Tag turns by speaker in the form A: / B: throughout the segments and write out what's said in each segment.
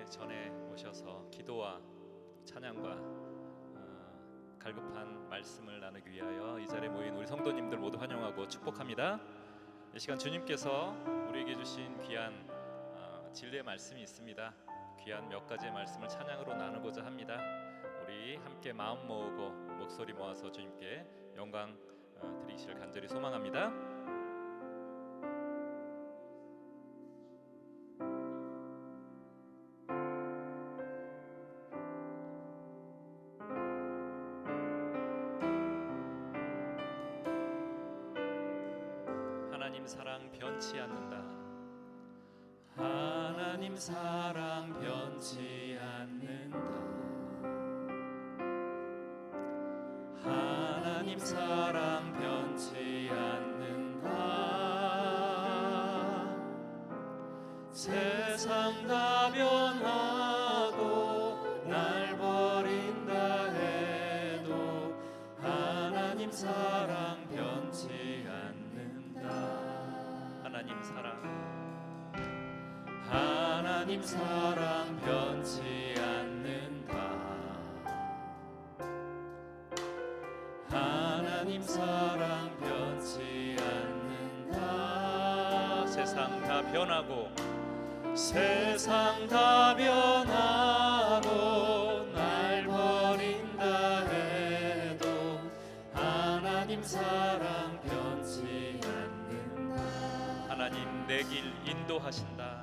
A: 전에 오셔서 기도와 찬양과 갈급한 말씀을 나누기 위하여 이 자리에 모인 우리 성도님들 모두 환영하고 축복합니다. 이 시간 주님께서 우리에게 주신 귀한 진리의 말씀이 있습니다. 귀한 몇 가지의 말씀을 찬양으로 나누고자 합니다. 우리 함께 마음 모으고 목소리 모아서 주님께 영광 드리실 간절히 소망합니다. 하나님 사랑 변치 않는다. 하나님 사랑 변치 않는다. 하나님 사랑 변치 않는다. 세상 다 변하고 날 버린다 해도 하나님 사랑 변치 않는다. 하나님 사랑, 하나님 사랑 변치 않는다. 하나님 사랑 변치 않는다. 세상 다 변하고 세상 다 변하고 날 버린다 해도 하나님 사랑 변치 않는다. 하나님 내 길 인도하신다.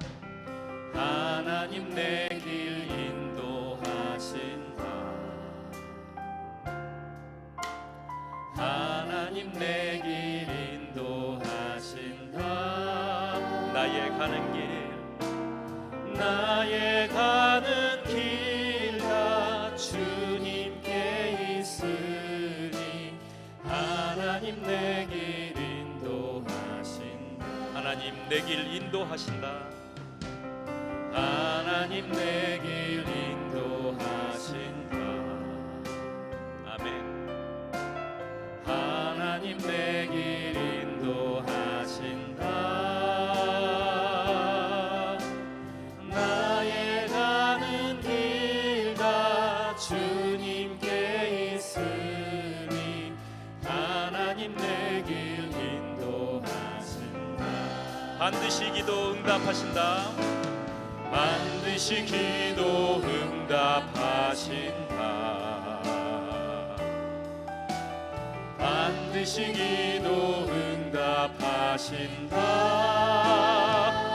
A: 하나님 내 길 인도하신다. 하나님 내 길 인도하신다. 나의 가는 길, 나의 가는 길 다 주님께 있으니 하나님 내 길 인도하신다. 하나님 내 길 인도하신다. 하나님 내 길 인도하신다. 아멘. 하나님 내 길 인도하신다. 나의 가는 길 다 주님께 있으니 하나님 내 길 인도하신다. 반드시 기도 응답하신다. 반드시 기도 응답하신다. 반드시 기도 응답하신다.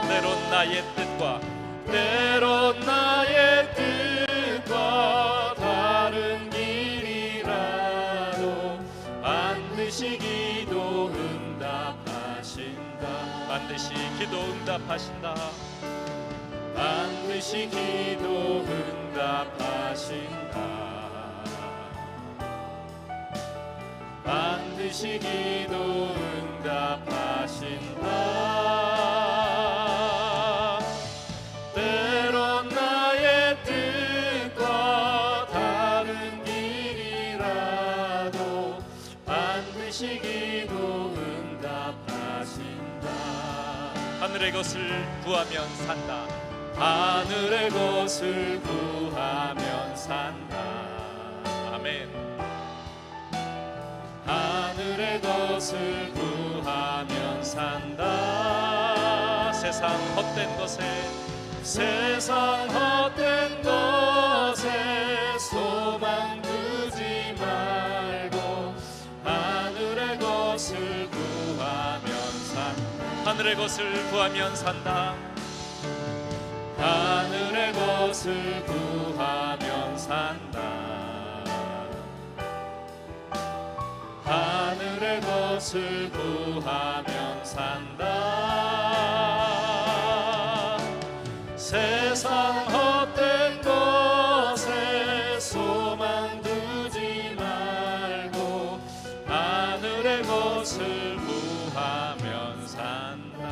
A: 때론 나의 뜻과 때론 나의 뜻과 다른 길이라도 반드시 기도 응답하신다. 반드시 기도 응답하신다. 반드시 기도 응답하신다. 반드시 기도 응답하신다. 때론 나의 뜻과 다른 길이라도 반드시 기도 응답하신다. 하늘의 것을 구하면 산다. 하늘의 것을 구하면 산다. 아멘. 하늘의 것을 구하면 산다. 세상 헛된 것에 세상 헛된 것에 소망 두지 말고 하늘의 것을 구하면 산다. 하늘의 것을 구하면 산다. 하늘의 것을 구하면 산다. 하늘의 것을 구하면 산다. 세상 헛된 것에 소망 두지 말고 하늘의 것을 구하면 산다.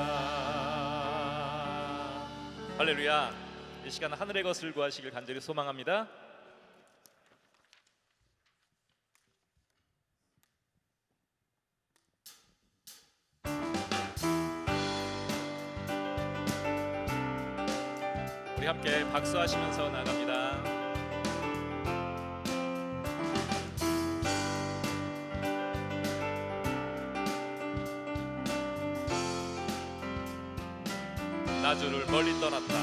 A: 할렐루야. 이 시간 하늘의 것을 구하시길 간절히 소망합니다. 우리 함께 박수하시면서 나갑니다. 나 주를 멀리 떠났다.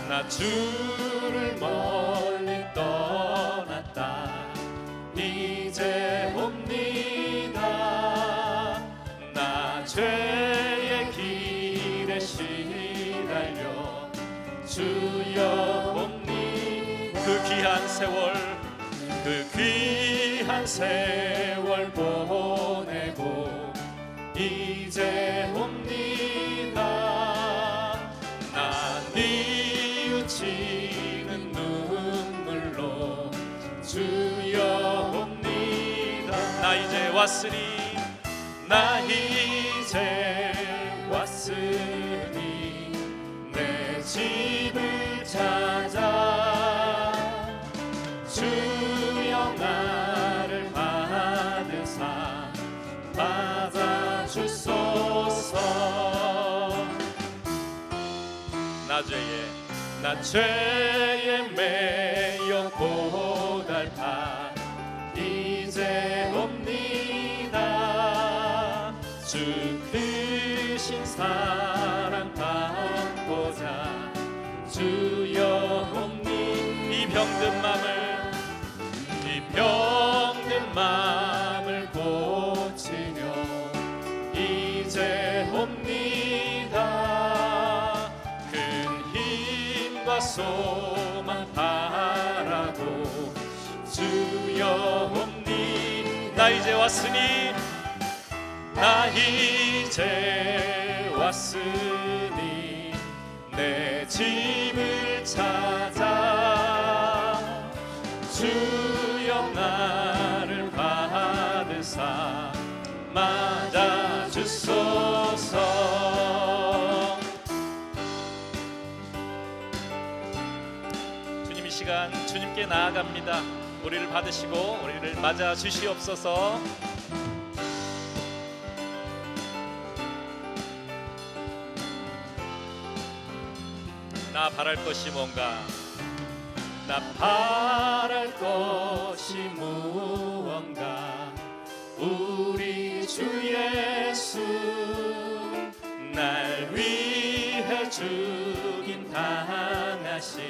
A: 나 주를 멀리 떠났다. 이제 옵니다. 나 죄의 길에 시달려 주여 옵니. 그 귀한 세월, 그 귀한 세월 보내고 이제 옵니다. 나 뉘우치는 눈물로 주여 옵니다. 나 이제 왔으니, 나 이제 왔으니 내 집을 찾아 주여 나를 받으사 받아주소서. 나 죄에 매여 고달파 이제 옵니다. 주 크신 사랑 받고자 주여 옵니. 이 병든 맘을 고치려 이제 옵니다. 큰 힘과 소망 바라고 주여 옵니. 나 이제 왔으니, 나 이제 왔으니 내 집을 찾아 주여 나를 받으사 맞아주소서. 주님, 이 시간 주님께 나아갑니다. 우리를 받으시고 우리를 맞아주시옵소서. 나 바랄 것이 뭔가, 나 바랄 것이 무언가. 우리 주 예수 날 위해 죽임 당하시.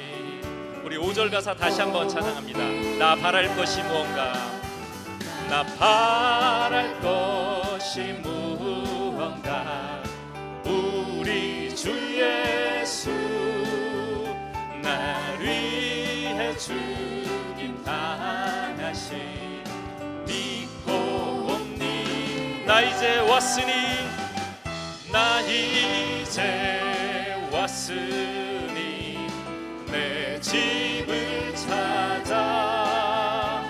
A: 우리 5절 가사 다시 한번 찬양합니다. 나 바랄 것이 무언가, 나 바랄 것이 무언가. 우리 주 예수 날 위해 죽임 당하시 믿고 옵니. 나 이제 왔으니, 나 이제 왔으니 내 집을 찾아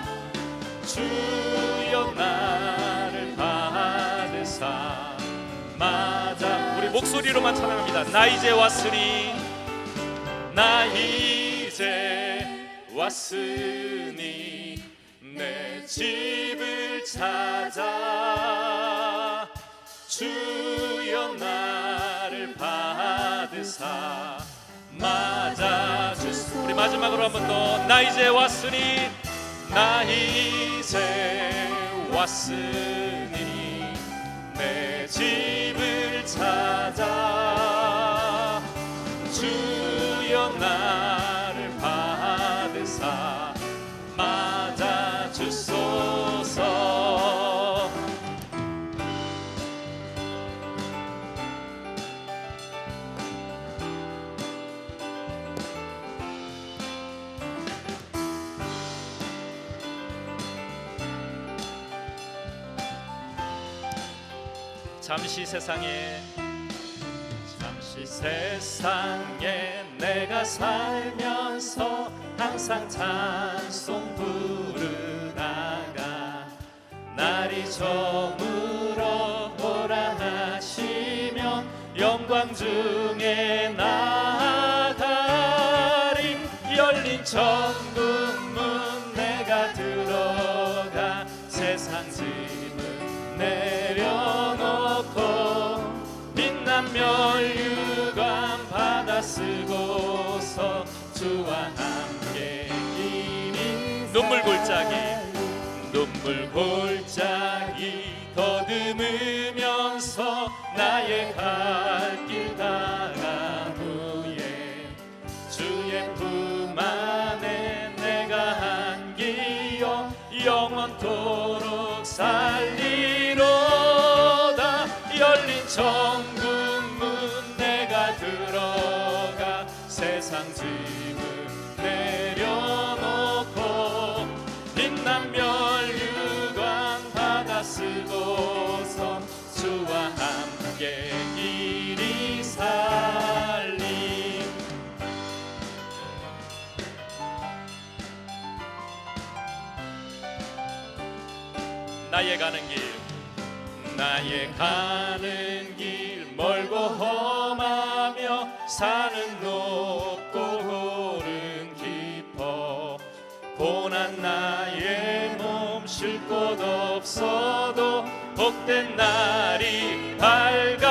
A: 주여 나를 받으사 맞아. 우리 목소리로만 찬양합니다. 나 이제 왔으니, 나 이제 왔으니 내 집을 찾아 주여 나를 받으사 맞아주소. 우리 마지막으로 한 번 더. 나 이제 왔으니, 나 이제 왔으니 내 집을 찾아 주여 나를 받으사 맞아주소서. 잠시 세상에 내가 살면서 항상 찬송 부르다가 날이 저물어 오라 하시면 영광 중에 나아가리. 열린 천국 문 내가 들어가 세상 짐을 내려놓고 빛난 면류관 받아 쓰고서 주와 함께 눈물 골짜기 더듬으면서 나의 갈 길 다간 후에 주의 품 안에 내가 안기어 영원토록 살리로다. 열린 천국 문 내가 들어가 세상 짐을 내려놓고 빛난 멸류관 받아 쓰고서 주와 함께 길이 살리. 나의 가는 길 멀고 험하며 산은 높고 골은 깊어 고난 나의 몸 쉴 곳 없어도 복된 날이 밝아오리.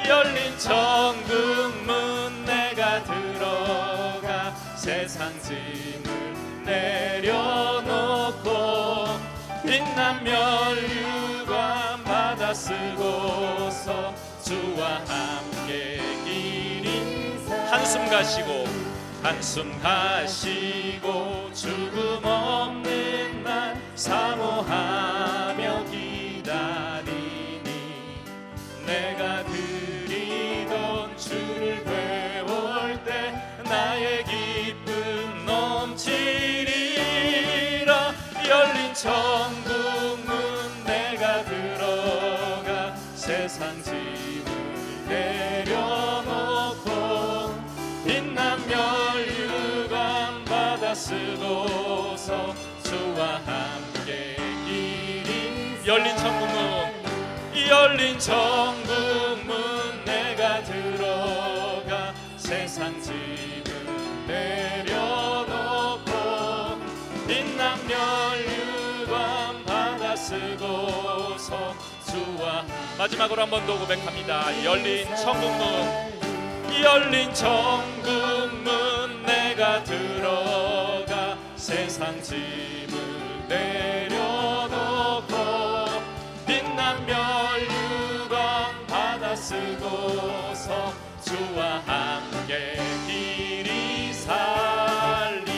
A: 열린 천국 문 내가 들어가 세상 짐을 내려놓고 빛난 멸류관 받아 쓰고서 주와 함께 길이 한숨 가시고 죽음 없는 날 사모하며 기다리니 내가 드리던 주를 배울 때 나의 기쁨 넘치리라. 열린 천국 문 내가 들어가 세상 짐을 내려놓고 빛난 멸류관 받아 쓰고서 주와 함께 길이 열린 천국 문 내가 들어가 세상 짐을 내려놓고 빛난 멸류관 받아 쓰고서 주와 마지막으로 한 번 더 고백합니다. 열린 천국 문 내가 들어가 세상 짐을 내려놓고 빛난 멸류관 받아 쓰고서 주와 함께 길이 살리.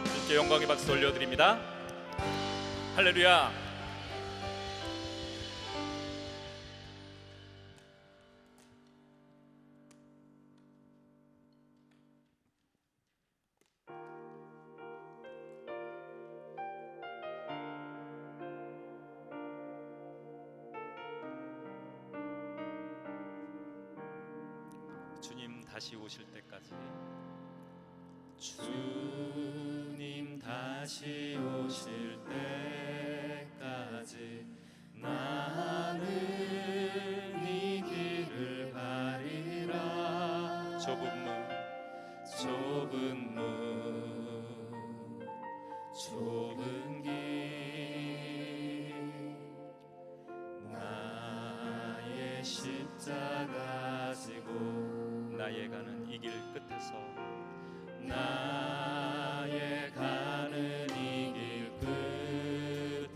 A: 주님께 영광의 박수 올려드립니다. 할렐루야. 주님 다시 오실 때까지 주님 다시 오실 때까지 나는 이 길을 가리라. 좁은 길 나의 십자가 지고 나의 가는 이 길 끝에서 나의 가는 이 길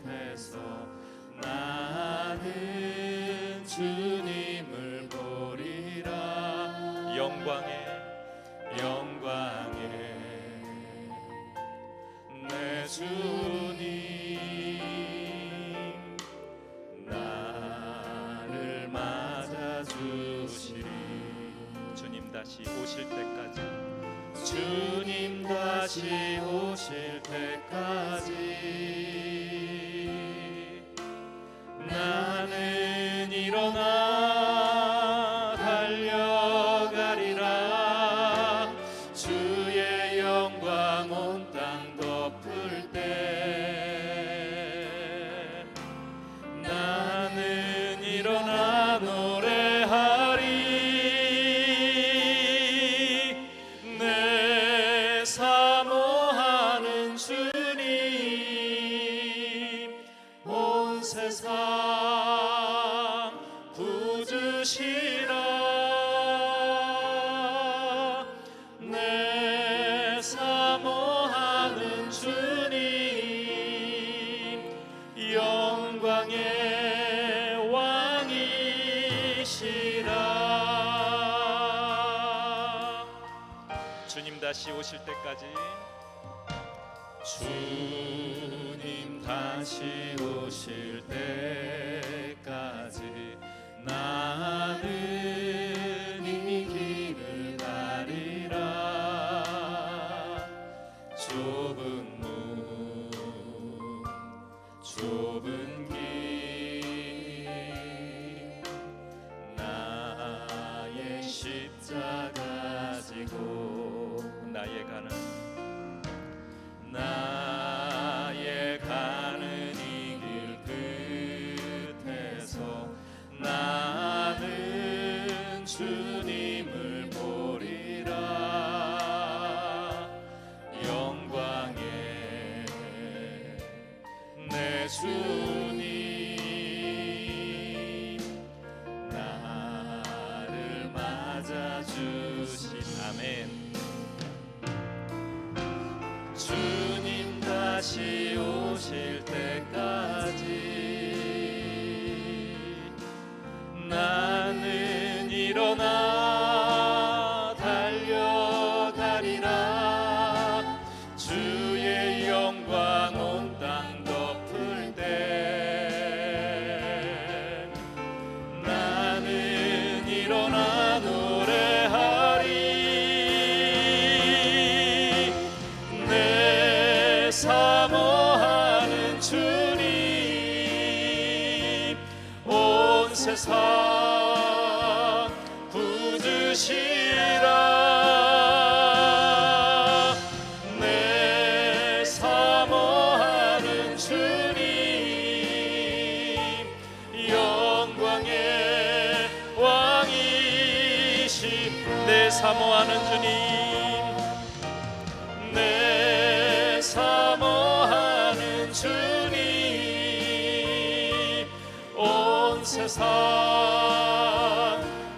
A: 끝에서 나는 주님을 보리라. 영광에 내 주님 나를 맞아주시리. 주님 다시 오실 때까지 나는 일어나 달려가리라. 주의 영광 온 땅 덮을 때 나는 일어나 노래하리. 내 사모하는 주님 다시 오실 때까지 주님 다시 오실 때까지 나는 이 길을 가리라. 좁은 문 좁은 길 나의 십자가 지고 나의 가는 이 길 끝에서 나는 주님을 보리라. 영광의 내 주님 나를 맞아주신 아멘. 주님 다시 오실 때까지 나는 일어나 달려가리라. 주의 영광 온 땅 덮을 때 나는 일어나 노래하리. 내 사모하는 주님 온 세상 구주시라. 내 사모하는 주님 영광의 왕이시. 내 사모하는 주님 내 사모하는 주님 온 세상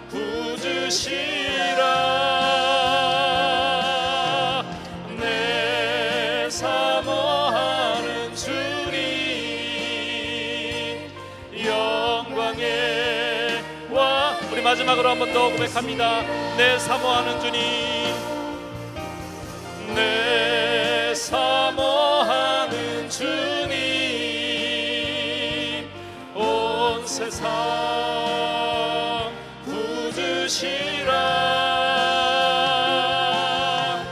A: 구주시라. 내 사모하는 주님 영광의 왕. 우리 마지막으로 한 번 더 고백합니다. 내 사모하는 주님 내 사모하는 주님 온 세상 구주시라.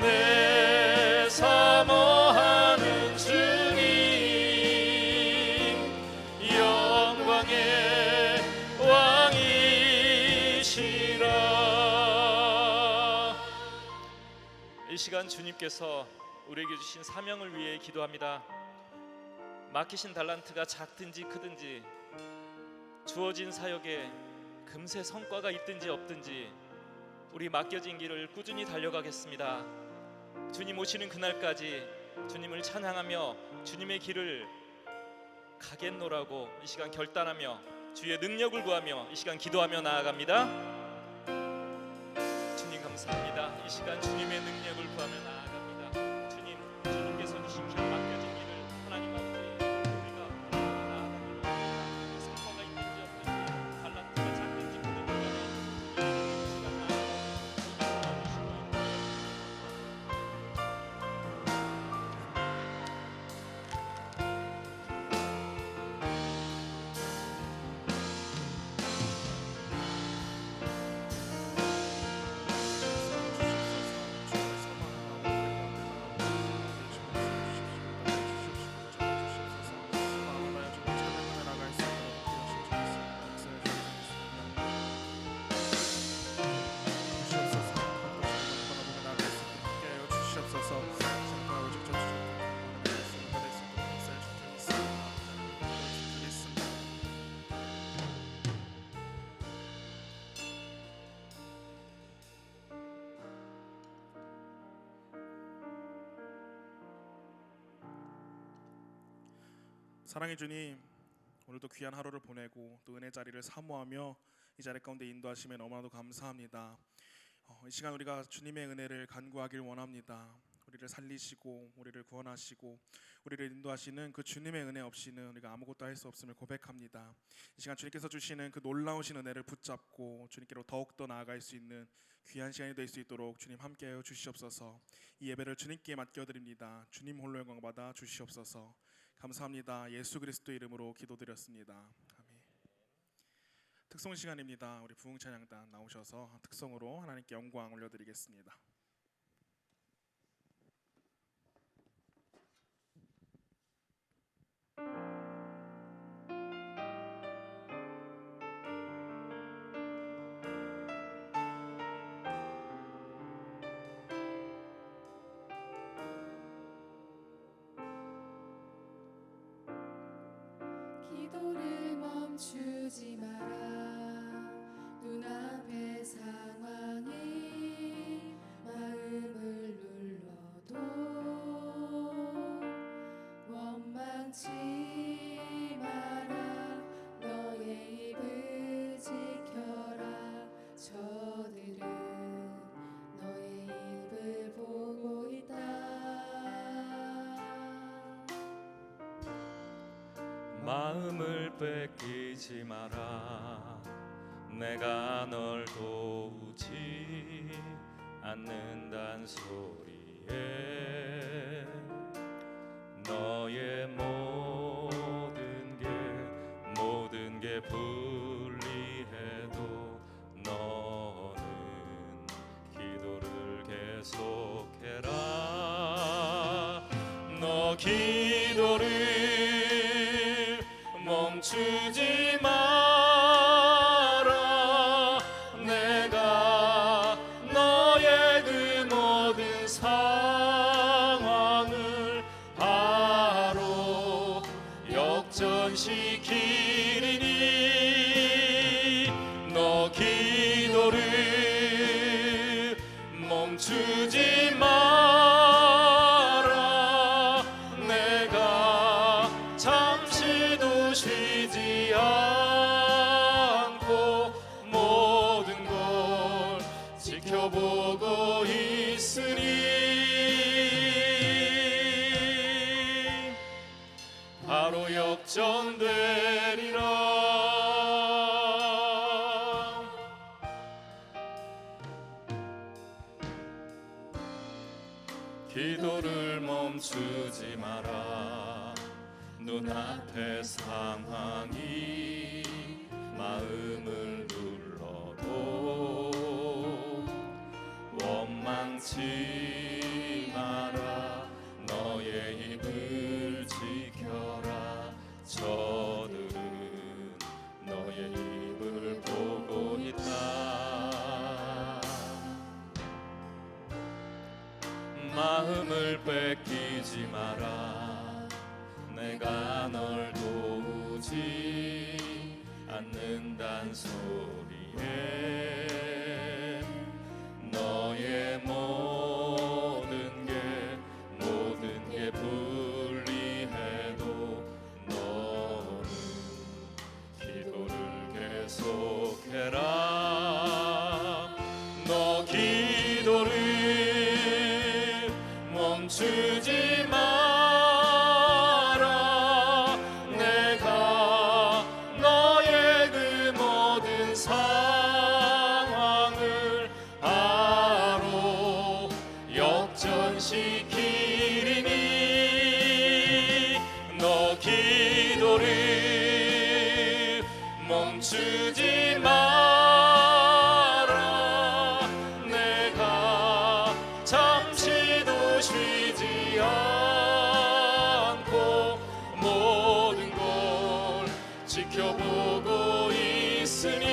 A: 내 사모하는 주님 영광의 왕이시라. 이 시간 주님께서 우리에게 주신 사명을 위해 기도합니다. 맡기신 달란트가 작든지 크든지 주어진 사역에 금세 성과가 있든지 없든지 우리 맡겨진 길을 꾸준히 달려가겠습니다. 주님 오시는 그날까지 주님을 찬양하며 주님의 길을 가겠노라고 이 시간 결단하며 주의 능력을 구하며 이 시간 기도하며 나아갑니다. 주님 감사합니다. 이 시간 주님의 능력을 구하며 나아갑니다. 주님께서 주신 길 맡겨진 길을 하나님 아버지 우리가 나아가기를 성과가 있는지 없는지 달란트가 작든지 크든지 이 시간 나아가시고
B: 사랑의 주님, 오늘도 귀한 하루를 보내고 또 은혜 자리를 사모하며 이 자리 가운데 인도하심에 너무나도 감사합니다. 이 시간 우리가 주님의 은혜를 간구하길 원합니다. 우리를 살리시고 우리를 구원하시고 우리를 인도하시는 그 주님의 은혜 없이는 우리가 아무것도 할 수 없음을 고백합니다. 이 시간 주님께서 주시는 그 놀라우신 은혜를 붙잡고 주님께로 더욱더 나아갈 수 있는 귀한 시간이 될 수 있도록 주님 함께하여 주시옵소서. 이 예배를 주님께 맡겨드립니다. 주님 홀로 영광 받아 주시옵소서. 감사합니다. 예수 그리스도 이름으로 기도드렸습니다. 아멘. 특송 시간입니다. 우리 부흥찬양단 나오셔서 특송으로 하나님께 영광 올려드리겠습니다.
C: 기도를 멈추지 마라. 눈앞의 상황이 마음을 눌러도 원망치 마라. 너의 입을 지켜라. 저들은 너의 입을 보고 있다.
A: 마음을 뺏기지 마라. 내가 널 도우지 않는단 소리에 너의 모든 게 불리해도 너는 기도를 계속해라. 너 기도를 멈추지 마라. 내가 너의 그 모든 상황을 바로 역전시키리니 너 기도를 멈추지 마라. 내가 잠시도 쉬지 않고 모든 걸 지켜보고 있으니 바로 역전되리라. 기도를 멈추지 마라. 눈앞의 상황이 마음을 눌러도 원망치 마라. 너의 입을 지켜라. 저들은 너의 입을 보고 있다. 마음을 뺏기지 마라. 내가 널 도우지 않는단 소리에 너의 모든 게 불리해도 너는 기도를 계속해라. 너 기도를 멈추지 마라. 내가 너의 그 모든 상황을 바로 역전시키리니 너 기도를 멈추지 마라. 내가 잠시도 쉬지 않고 모든 걸 지켜보고 있으니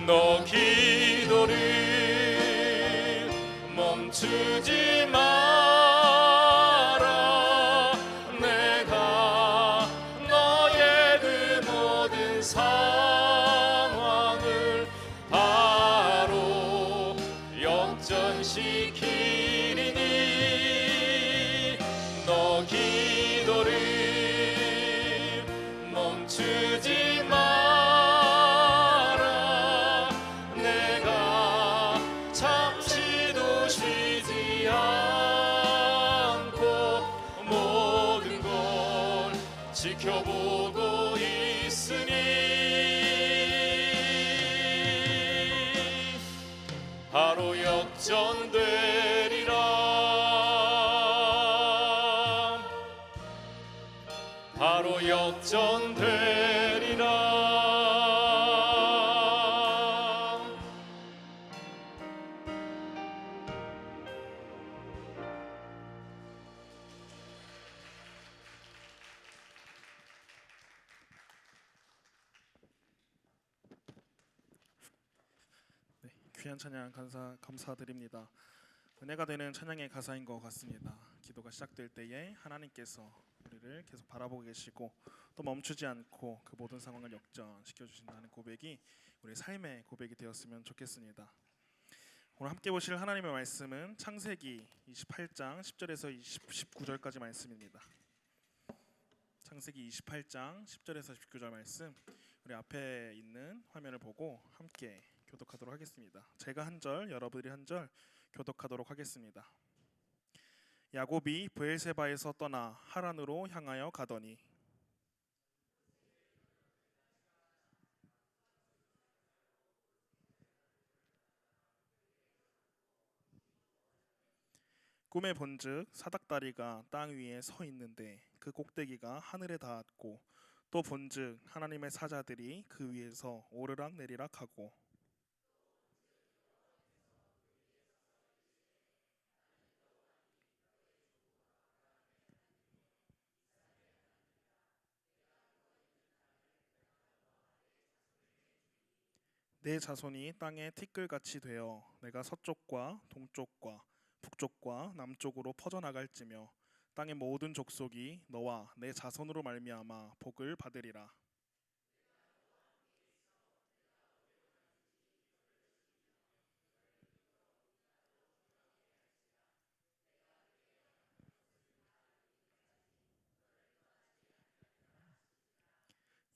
A: 너 기도를 멈추지 마라. 내가 너의 그 모든 상황을 바로 역전시키리니 너 기도를 멈추지 마라. 내가 잠시도 쉬지 지켜보고 있으니 바로 역전되리라. 바로 역전되리라.
B: 네, 귀한 찬양 감사드립니다. 은혜가 되는 찬양의 가사인 것 같습니다. 기도가 시작될 때에 하나님께서 우리를 계속 바라보고 계시고 또 멈추지 않고 그 모든 상황을 역전시켜 주신다는 고백이 우리 삶의 고백이 되었으면 좋겠습니다. 오늘 함께 보실 하나님의 말씀은 창세기 28장 10절에서 19절까지 말씀입니다. 창세기 28장 10절에서 19절 말씀, 우리 앞에 있는 화면을 보고 함께 교독하도록 하겠습니다. 제가 한 절, 여러분들이 한 절 교독하도록 하겠습니다. 야곱이 브엘세바에서 떠나 하란으로 향하여 가더니 꿈에 본즉 사닥다리가 땅 위에 서 있는데 그 꼭대기가 하늘에 닿았고 또 본즉 하나님의 사자들이 그 위에서 오르락 내리락 하고 내 자손이 땅에 티끌같이 되어 내가 서쪽과 동쪽과 북쪽과 남쪽으로 퍼져나갈지며 땅의 모든 족속이 너와 내 자손으로 말미암아 복을 받으리라.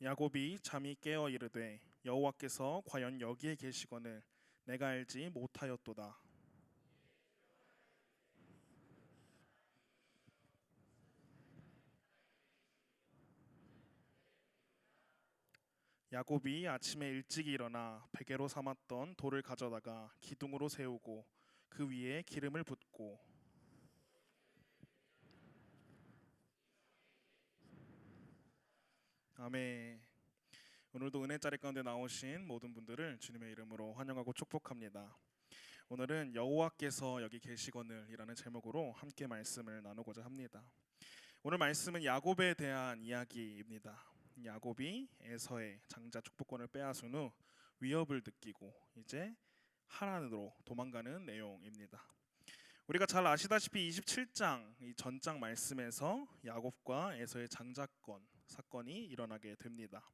B: 야곱이 잠이 깨어 이르되 여호와께서 과연 여기에 계시거늘 내가 알지 못하였도다. 야곱이 아침에 일찍 일어나 베개로 삼았던 돌을 가져다가 기둥으로 세우고 그 위에 기름을 붓고 아멘. 오늘도 은혜 자리 가운데 나오신 모든 분들을 주님의 이름으로 환영하고 축복합니다. 오늘은 여호와께서 여기 계시거늘이라는 제목으로 함께 말씀을 나누고자 합니다. 오늘 말씀은 야곱에 대한 이야기입니다. 야곱이 에서의 장자 축복권을 빼앗은 후 위협을 느끼고 이제 하란으로 도망가는 내용입니다. 우리가 잘 아시다시피 27장 이 전장 말씀에서 야곱과 에서의 장자권 사건이 일어나게 됩니다.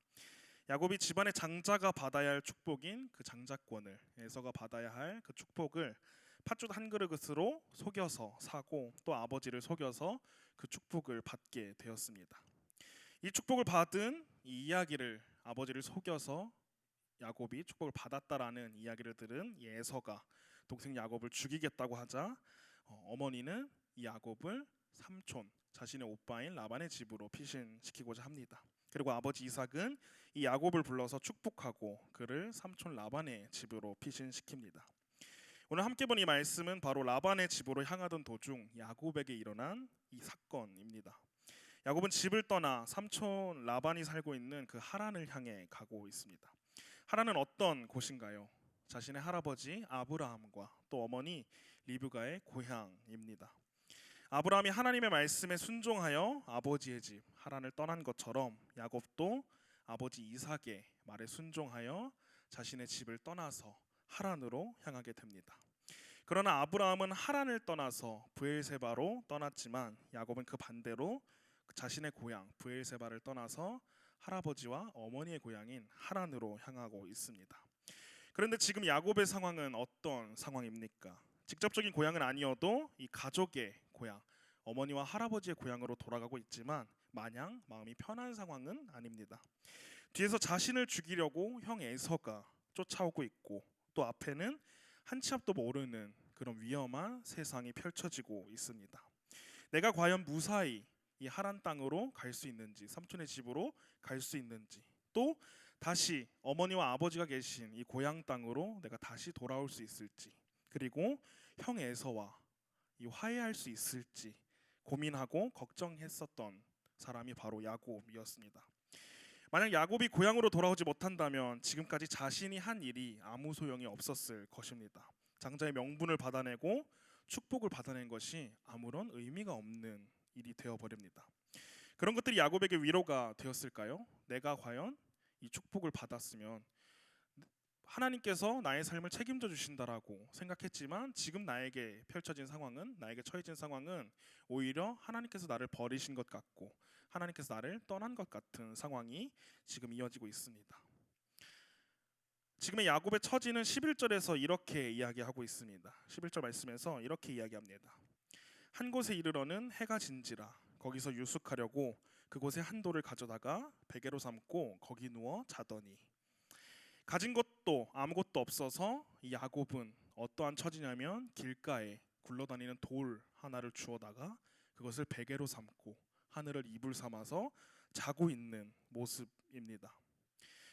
B: 야곱이 집안의 장자가 받아야 할 축복인 그 장자권을, 에서가 받아야 할 그 축복을 팥죽 한 그릇으로 속여서 사고 또 아버지를 속여서 그 축복을 받게 되었습니다. 이 축복을 받은 이 이야기를, 아버지를 속여서 야곱이 축복을 받았다라는 이야기를 들은 에서가 동생 야곱을 죽이겠다고 하자 어머니는 이 야곱을 삼촌, 자신의 오빠인 라반의 집으로 피신시키고자 합니다. 그리고 아버지 이삭은 이 야곱을 불러서 축복하고 그를 삼촌 라반의 집으로 피신시킵니다. 오늘 함께 본 이 말씀은 바로 라반의 집으로 향하던 도중 야곱에게 일어난 이 사건입니다. 야곱은 집을 떠나 삼촌 라반이 살고 있는 그 하란을 향해 가고 있습니다. 하란은 어떤 곳인가요? 자신의 할아버지 아브라함과 또 어머니 리브가의 고향입니다. 아브라함이 하나님의 말씀에 순종하여 아버지의 집 하란을 떠난 것처럼 야곱도 아버지 이삭의 말에 순종하여 자신의 집을 떠나서 하란으로 향하게 됩니다. 그러나 아브라함은 하란을 떠나서 브엘세바로 떠났지만 야곱은 그 반대로 자신의 고향 브엘세바를 떠나서 할아버지와 어머니의 고향인 하란으로 향하고 있습니다. 그런데 지금 야곱의 상황은 어떤 상황입니까? 직접적인 고향은 아니어도 이 가족의 고향, 어머니와 할아버지의 고향으로 돌아가고 있지만 마냥 마음이 편한 상황은 아닙니다. 뒤에서 자신을 죽이려고 형 에서가 쫓아오고 있고 또 앞에는 한 치 앞도 모르는 그런 위험한 세상이 펼쳐지고 있습니다. 내가 과연 무사히 이 하란 땅으로 갈 수 있는지, 삼촌의 집으로 갈 수 있는지, 또 다시 어머니와 아버지가 계신 이 고향 땅으로 내가 다시 돌아올 수 있을지, 그리고 형 에서와 이 화해할 수 있을지 고민하고 걱정했었던 사람이 바로 야곱이었습니다. 만약 야곱이 고향으로 돌아오지 못한다면 지금까지 자신이 한 일이 아무 소용이 없었을 것입니다. 장자의 명분을 받아내고 축복을 받아낸 것이 아무런 의미가 없는 일이 되어버립니다. 그런 것들이 야곱에게 위로가 되었을까요? 내가 과연 이 축복을 받았으면 하나님께서 나의 삶을 책임져 주신다라고 생각했지만 지금 나에게 펼쳐진 상황은, 나에게 처해진 상황은 오히려 하나님께서 나를 버리신 것 같고 하나님께서 나를 떠난 것 같은 상황이 지금 이어지고 있습니다. 지금의 야곱의 처지는 11절에서 이렇게 이야기하고 있습니다. 11절 말씀에서 이렇게 이야기합니다. 한 곳에 이르러는 해가 진지라 거기서 유숙하려고 그곳에 한 돌을 가져다가 베개로 삼고 거기 누워 자더니, 가진 것도 아무것도 없어서 이 야곱은 어떠한 처지냐면 길가에 굴러다니는 돌 하나를 주워다가 그것을 베개로 삼고 하늘을 이불 삼아서 자고 있는 모습입니다.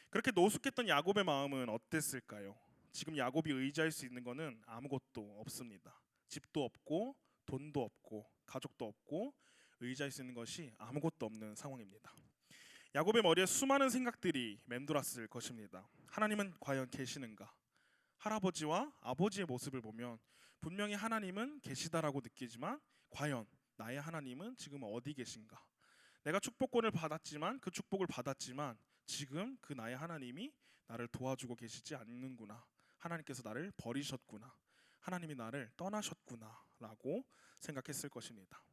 B: 그렇게 노숙했던 야곱의 마음은 어땠을까요? 지금 야곱이 의지할 수 있는 것은 아무것도 없습니다. 집도 없고 돈도 없고 가족도 없고 의지할 수 있는 것이 아무것도 없는 상황입니다. 야곱의 머리에 수많은 생각들이 맴돌았을 것입니다. 하나님은 과연 계시는가? 할아버지와 아버지의 모습을 보면 분명히 하나님은 계시다라고 느끼지만 과연 나의 하나님은 지금 어디 계신가? 내가 축복권을 받았지만, 그 축복을 받았지만 지금 그 나의 하나님이 나를 도와주고 계시지 않는구나. 하나님께서 나를 버리셨구나. 하나님이 나를 떠나셨구나 라고 생각했을 것입니다.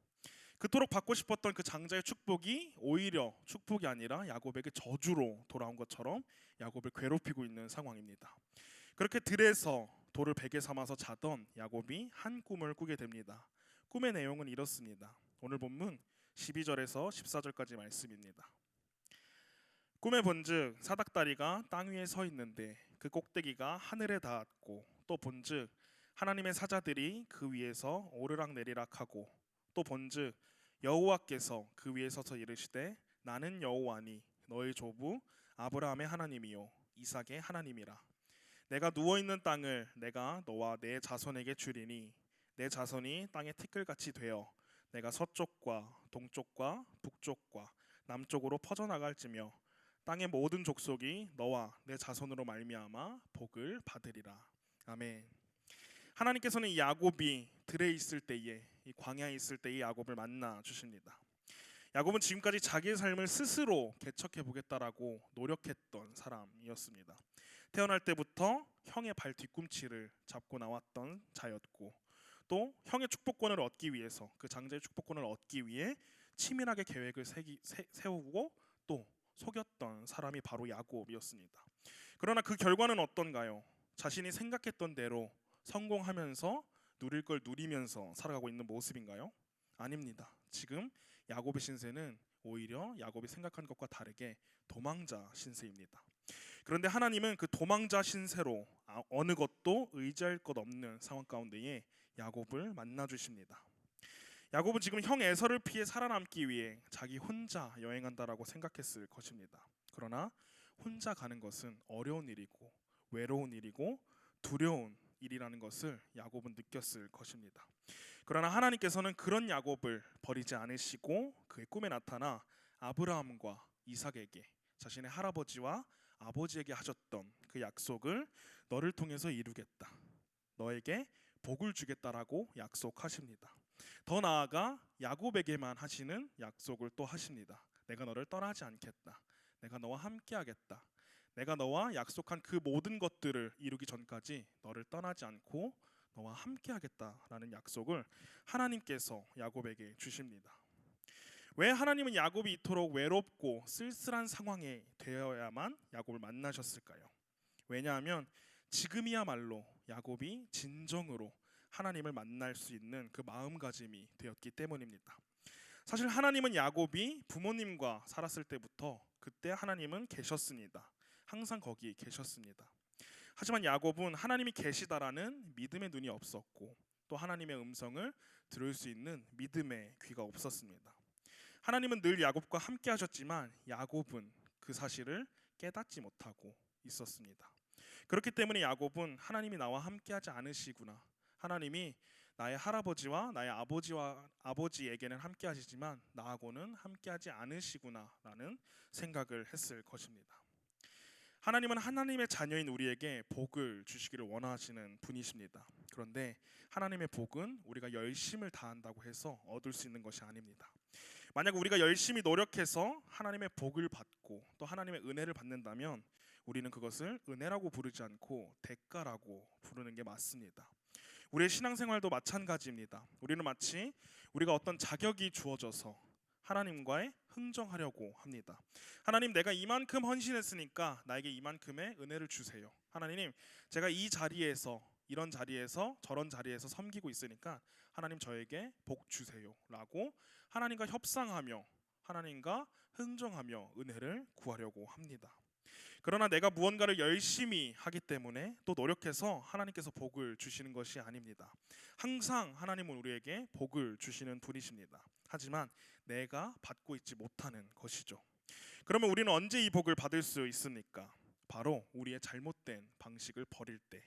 B: 그토록 받고 싶었던 그 장자의 축복이 오히려 축복이 아니라 야곱에게 저주로 돌아온 것처럼 야곱을 괴롭히고 있는 상황입니다. 그렇게 들에서 돌을 베개 삼아서 자던 야곱이 한 꿈을 꾸게 됩니다. 꿈의 내용은 이렇습니다. 오늘 본문 12절에서 14절까지 말씀입니다. 꿈에 본즉 사닥다리가 땅 위에 서 있는데 그 꼭대기가 하늘에 닿았고, 또 본즉 하나님의 사자들이 그 위에서 오르락 내리락 하고, 또 본즉 여호와께서 그 위에 서서 이르시되 나는 여호와니 너의 조부 아브라함의 하나님이요 이삭의 하나님이라. 내가 누워있는 땅을 내가 너와 내 자손에게 주리니 내 자손이 땅의 티끌같이 되어 내가 서쪽과 동쪽과 북쪽과 남쪽으로 퍼져나갈지며 땅의 모든 족속이 너와 내 자손으로 말미암아 복을 받으리라. 아멘. 하나님께서는 이 야곱이 들에 있을 때에, 이 광야에 있을 때의 야곱을 만나 주십니다. 야곱은 지금까지 자기의 삶을 스스로 개척해 보겠다라고 노력했던 사람이었습니다. 태어날 때부터 형의 발 뒤꿈치를 잡고 나왔던 자였고, 또 형의 축복권을 얻기 위해서, 그 장자의 축복권을 얻기 위해 치밀하게 계획을 세우고 또 속였던 사람이 바로 야곱이었습니다. 그러나 그 결과는 어떤가요? 자신이 생각했던 대로 성공하면서 누릴 걸 누리면서 살아가고 있는 모습인가요? 아닙니다. 지금 야곱의 신세는 오히려 야곱이 생각한 것과 다르게 도망자 신세입니다. 그런데 하나님은 그 도망자 신세로 어느 것도 의지할 것 없는 상황 가운데에 야곱을 만나 주십니다. 야곱은 지금 형 에서를 피해 살아남기 위해 자기 혼자 여행한다라고 생각했을 것입니다. 그러나 혼자 가는 것은 어려운 일이고 외로운 일이고 두려운 일이라는 것을 야곱은 느꼈을 것입니다. 그러나 하나님께서는 그런 야곱을 버리지 않으시고 그의 꿈에 나타나 아브라함과 이삭에게, 자신의 할아버지와 아버지에게 하셨던 그 약속을 너를 통해서 이루겠다, 너에게 복을 주겠다라고 약속하십니다. 더 나아가 야곱에게만 하시는 약속을 또 하십니다. 내가 너를 떠나지 않겠다. 내가 너와 함께하겠다. 내가 너와 약속한 그 모든 것들을 이루기 전까지 너를 떠나지 않고 너와 함께하겠다라는 약속을 하나님께서 야곱에게 주십니다. 왜 하나님은 야곱이 이토록 외롭고 쓸쓸한 상황에 되어야만 야곱을 만나셨을까요? 왜냐하면 지금이야말로 야곱이 진정으로 하나님을 만날 수 있는 그 마음가짐이 되었기 때문입니다. 사실 하나님은 야곱이 부모님과 살았을 때부터 그때 하나님은 계셨습니다. 항상 거기 계셨습니다. 하지만 야곱은 하나님이 계시다라는 믿음의 눈이 없었고 또 하나님의 음성을 들을 수 있는 믿음의 귀가 없었습니다. 하나님은 늘 야곱과 함께 하셨지만 야곱은 그 사실을 깨닫지 못하고 있었습니다. 그렇기 때문에 야곱은 하나님이 나와 함께 하지 않으시구나, 하나님이 나의 할아버지와 나의 아버지에게는 함께 하시지만 나하고는 함께 하지 않으시구나라는 생각을 했을 것입니다. 하나님은 하나님의 자녀인 우리에게 복을 주시기를 원하시는 분이십니다. 그런데 하나님의 복은 우리가 열심을 다한다고 해서 얻을 수 있는 것이 아닙니다. 만약 우리가 열심히 노력해서 하나님의 복을 받고 또 하나님의 은혜를 받는다면 우리는 그것을 은혜라고 부르지 않고 대가라고 부르는 게 맞습니다. 우리의 신앙생활도 마찬가지입니다. 우리는 마치 우리가 어떤 자격이 주어져서 하나님과의 흥정하려고 합니다. 하나님, 내가 이만큼 헌신했으니까 나에게 이만큼의 은혜를 주세요. 하나님, 제가 이 자리에서 이런 자리에서 저런 자리에서 섬기고 있으니까 하나님 저에게 복 주세요 라고 하나님과 협상하며 하나님과 흥정하며 은혜를 구하려고 합니다. 그러나 내가 무언가를 열심히 하기 때문에 또 노력해서 하나님께서 복을 주시는 것이 아닙니다. 항상 하나님은 우리에게 복을 주시는 분이십니다. 하지만 내가 받고 있지 못하는 것이죠. 그러면 우리는 언제 이 복을 받을 수 있습니까? 바로 우리의 잘못된 방식을 버릴 때,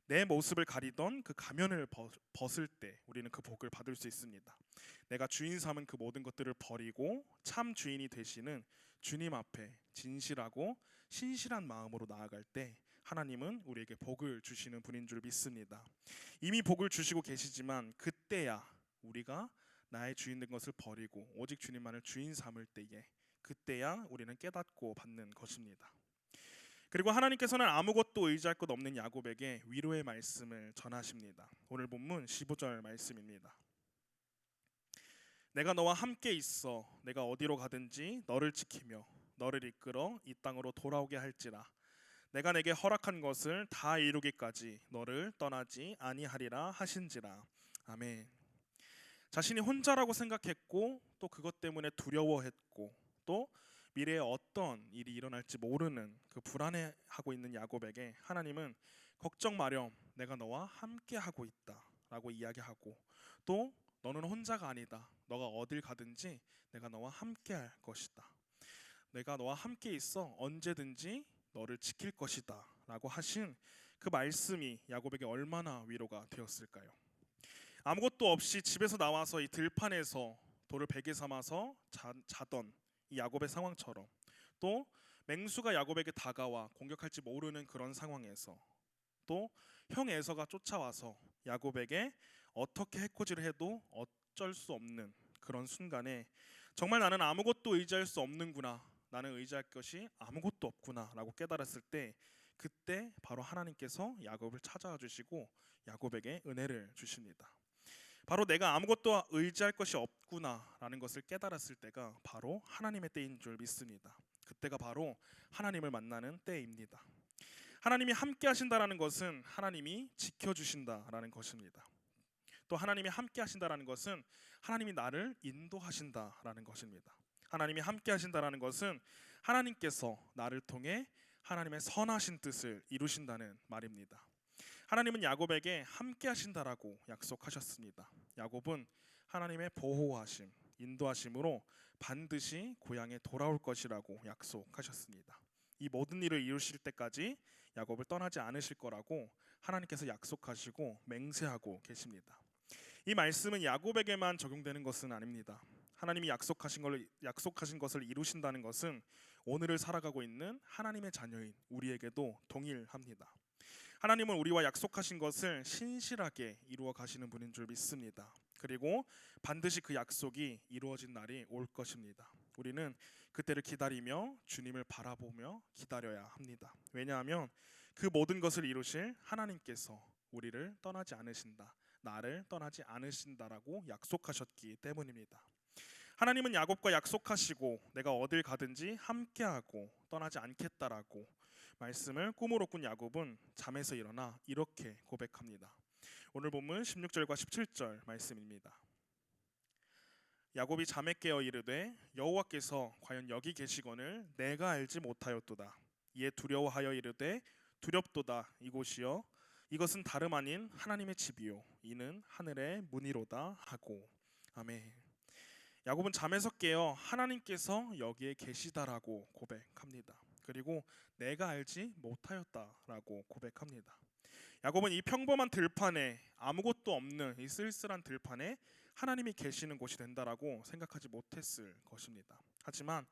B: 내 모습을 가리던 그 가면을 벗을 때 우리는 그 복을 받을 수 있습니다. 내가 주인 삼은 그 모든 것들을 버리고 참 주인이 되시는 주님 앞에 진실하고 신실한 마음으로 나아갈 때 하나님은 우리에게 복을 주시는 분인 줄 믿습니다. 이미 복을 주시고 계시지만 그때야 우리가 나의 주인 된 것을 버리고 오직 주님만을 주인 삼을 때에 그때야 우리는 깨닫고 받는 것입니다. 그리고 하나님께서는 아무것도 의지할 것 없는 야곱에게 위로의 말씀을 전하십니다. 오늘 본문 15절 말씀입니다. 내가 너와 함께 있어 내가 어디로 가든지 너를 지키며 너를 이끌어 이 땅으로 돌아오게 할지라. 내가 내게 허락한 것을 다 이루기까지 너를 떠나지 아니하리라 하신지라. 아멘. 자신이 혼자라고 생각했고 또 그것 때문에 두려워했고 또 미래에 어떤 일이 일어날지 모르는 그 불안해하고 있는 야곱에게 하나님은 걱정 마렴, 내가 너와 함께 하고 있다 라고 이야기하고 또 너는 혼자가 아니다, 너가 어딜 가든지 내가 너와 함께 할 것이다, 내가 너와 함께 있어 언제든지 너를 지킬 것이다 라고 하신 그 말씀이 야곱에게 얼마나 위로가 되었을까요? 아무것도 없이 집에서 나와서 이 들판에서 돌을 베개 삼아서 자던 이 야곱의 상황처럼 또 맹수가 야곱에게 다가와 공격할지 모르는 그런 상황에서 또 형 에서가 쫓아와서 야곱에게 어떻게 해코지를 해도 어쩔 수 없는 그런 순간에 정말 나는 아무것도 의지할 수 없는구나, 나는 의지할 것이 아무것도 없구나 라고 깨달았을 때 그때 바로 하나님께서 야곱을 찾아와 주시고 야곱에게 은혜를 주십니다. 바로 내가 아무것도 의지할 것이 없구나라는 것을 깨달았을 때가 바로 하나님의 때인 줄 믿습니다. 그때가 바로 하나님을 만나는 때입니다. 하나님이 함께 하신다라는 것은 하나님이 지켜주신다라는 것입니다. 또 하나님이 함께 하신다라는 것은 하나님이 나를 인도하신다라는 것입니다. 하나님이 함께 하신다라는 것은 하나님께서 나를 통해 하나님의 선하신 뜻을 이루신다는 말입니다. 하나님은 야곱에게 함께 하신다라고 약속하셨습니다. 야곱은 하나님의 보호하심, 인도하심으로 반드시 고향에 돌아올 것이라고 약속하셨습니다. 이 모든 일을 이루실 때까지 야곱을 떠나지 않으실 거라고 하나님께서 약속하시고 맹세하고 계십니다. 이 말씀은 야곱에게만 적용되는 것은 아닙니다. 하나님이 약속하신 것을 이루신다는 것은 오늘을 살아가고 있는 하나님의 자녀인 우리에게도 동일합니다. 하나님은 우리와 약속하신 것을 신실하게 이루어 가시는 분인 줄 믿습니다. 그리고 반드시 그 약속이 이루어진 날이 올 것입니다. 우리는 그때를 기다리며 주님을 바라보며 기다려야 합니다. 왜냐하면 그 모든 것을 이루실 하나님께서 우리를 떠나지 않으신다, 나를 떠나지 않으신다라고 약속하셨기 때문입니다. 하나님은 야곱과 약속하시고 내가 어딜 가든지 함께하고 떠나지 않겠다라고 말씀을 꿈으로 꾼 야곱은 잠에서 일어나 이렇게 고백합니다. 오늘 본문 16절과 17절 말씀입니다. 야곱이 잠에 깨어 이르되 여호와께서 과연 여기 계시거늘 내가 알지 못하였도다. 이에 두려워하여 이르되 두렵도다. 이곳이여 이것은 다름 아닌 하나님의 집이요 이는 하늘의 문이로다 하고. 아멘. 야곱은 잠에서 깨어 하나님께서 여기에 계시다라고 고백합니다. 그리고 내가 알지 못하였다라고 고백합니다. 야곱은 이 평범한 들판에, 아무것도 없는 이 쓸쓸한 들판에 하나님이 계시는 곳이 된다라고 생각하지 못했을 것입니다. 하지만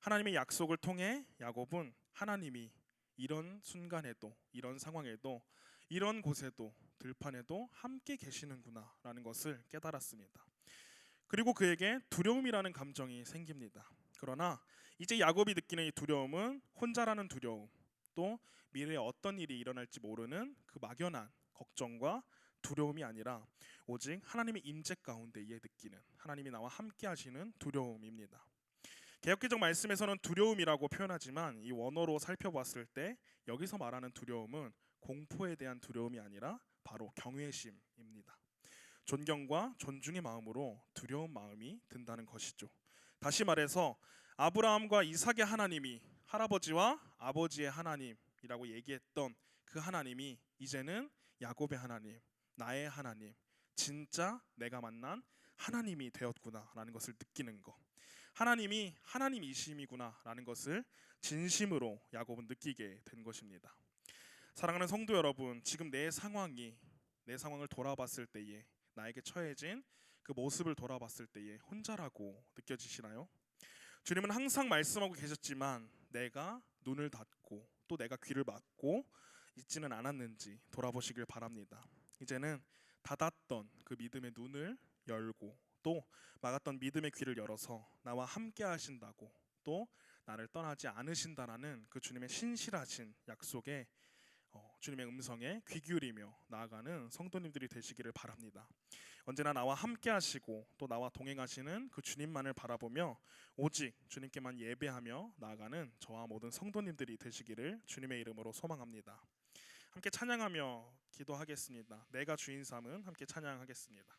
B: 하나님의 약속을 통해 야곱은 하나님이 이런 순간에도, 이런 상황에도, 이런 곳에도, 들판에도 함께 계시는구나라는 것을 깨달았습니다. 그리고 그에게 두려움이라는 감정이 생깁니다. 그러나 이제 야곱이 느끼는 이 두려움은 혼자라는 두려움, 또 미래에 어떤 일이 일어날지 모르는 그 막연한 걱정과 두려움이 아니라 오직 하나님의 임재 가운데에 느끼는, 하나님이 나와 함께 하시는 두려움입니다. 개역개정 말씀에서는 두려움이라고 표현하지만 이 원어로 살펴봤을 때 여기서 말하는 두려움은 공포에 대한 두려움이 아니라 바로 경외심입니다. 존경과 존중의 마음으로 두려운 마음이 든다는 것이죠. 다시 말해서 아브라함과 이삭의 하나님이 할아버지와 아버지의 하나님이라고 얘기했던 그 하나님이 이제는 야곱의 하나님, 나의 하나님, 진짜 내가 만난 하나님이 되었구나라는 것을 느끼는 것, 하나님이 하나님이심이구나라는 것을 진심으로 야곱은 느끼게 된 것입니다. 사랑하는 성도 여러분, 지금 내 상황을 돌아봤을 때에, 나에게 처해진 그 모습을 돌아봤을 때에 혼자라고 느껴지시나요? 주님은 항상 말씀하고 계셨지만 내가 눈을 닫고 또 내가 귀를 막고 있지는 않았는지 돌아보시길 바랍니다. 이제는 닫았던 그 믿음의 눈을 열고 또 막았던 믿음의 귀를 열어서 나와 함께 하신다고, 또 나를 떠나지 않으신다라는 그 주님의 신실하신 약속에 주님의 음성에 귀 기울이며 나아가는 성도님들이 되시기를 바랍니다. 언제나 나와 함께 하시고 또 나와 동행하시는 그 주님만을 바라보며 오직 주님께만 예배하며 나아가는 저와 모든 성도님들이 되시기를 주님의 이름으로 소망합니다. 함께 찬양하며 기도하겠습니다. 내가 주인 삼은 함께 찬양하겠습니다.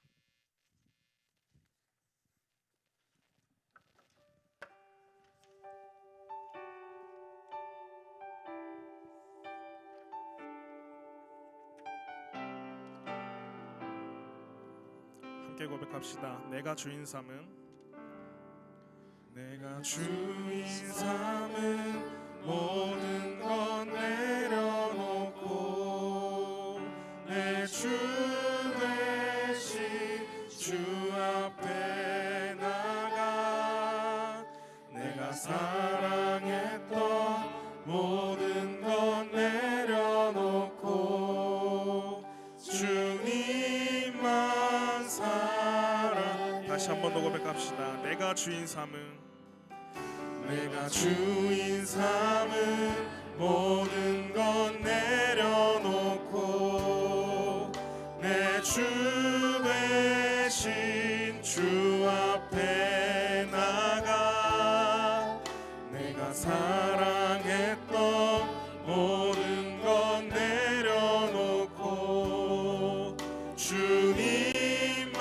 B: 함께 고백합시다. 내가 주인 삼은, 내가 주인 삼은 모든 건 내려놓고 내 주 되신 주 앞에 나가 내가 사랑했던 모든 건 내려놓고 주님만 사랑. 다시 한 번 더 고백합시다. 내가 주인 삼은, 내가 주인 삼은 모든 건 내려놓고 내 주 대신 주 앞에 나가 내가 사랑했던 모든 건 내려놓고 주님만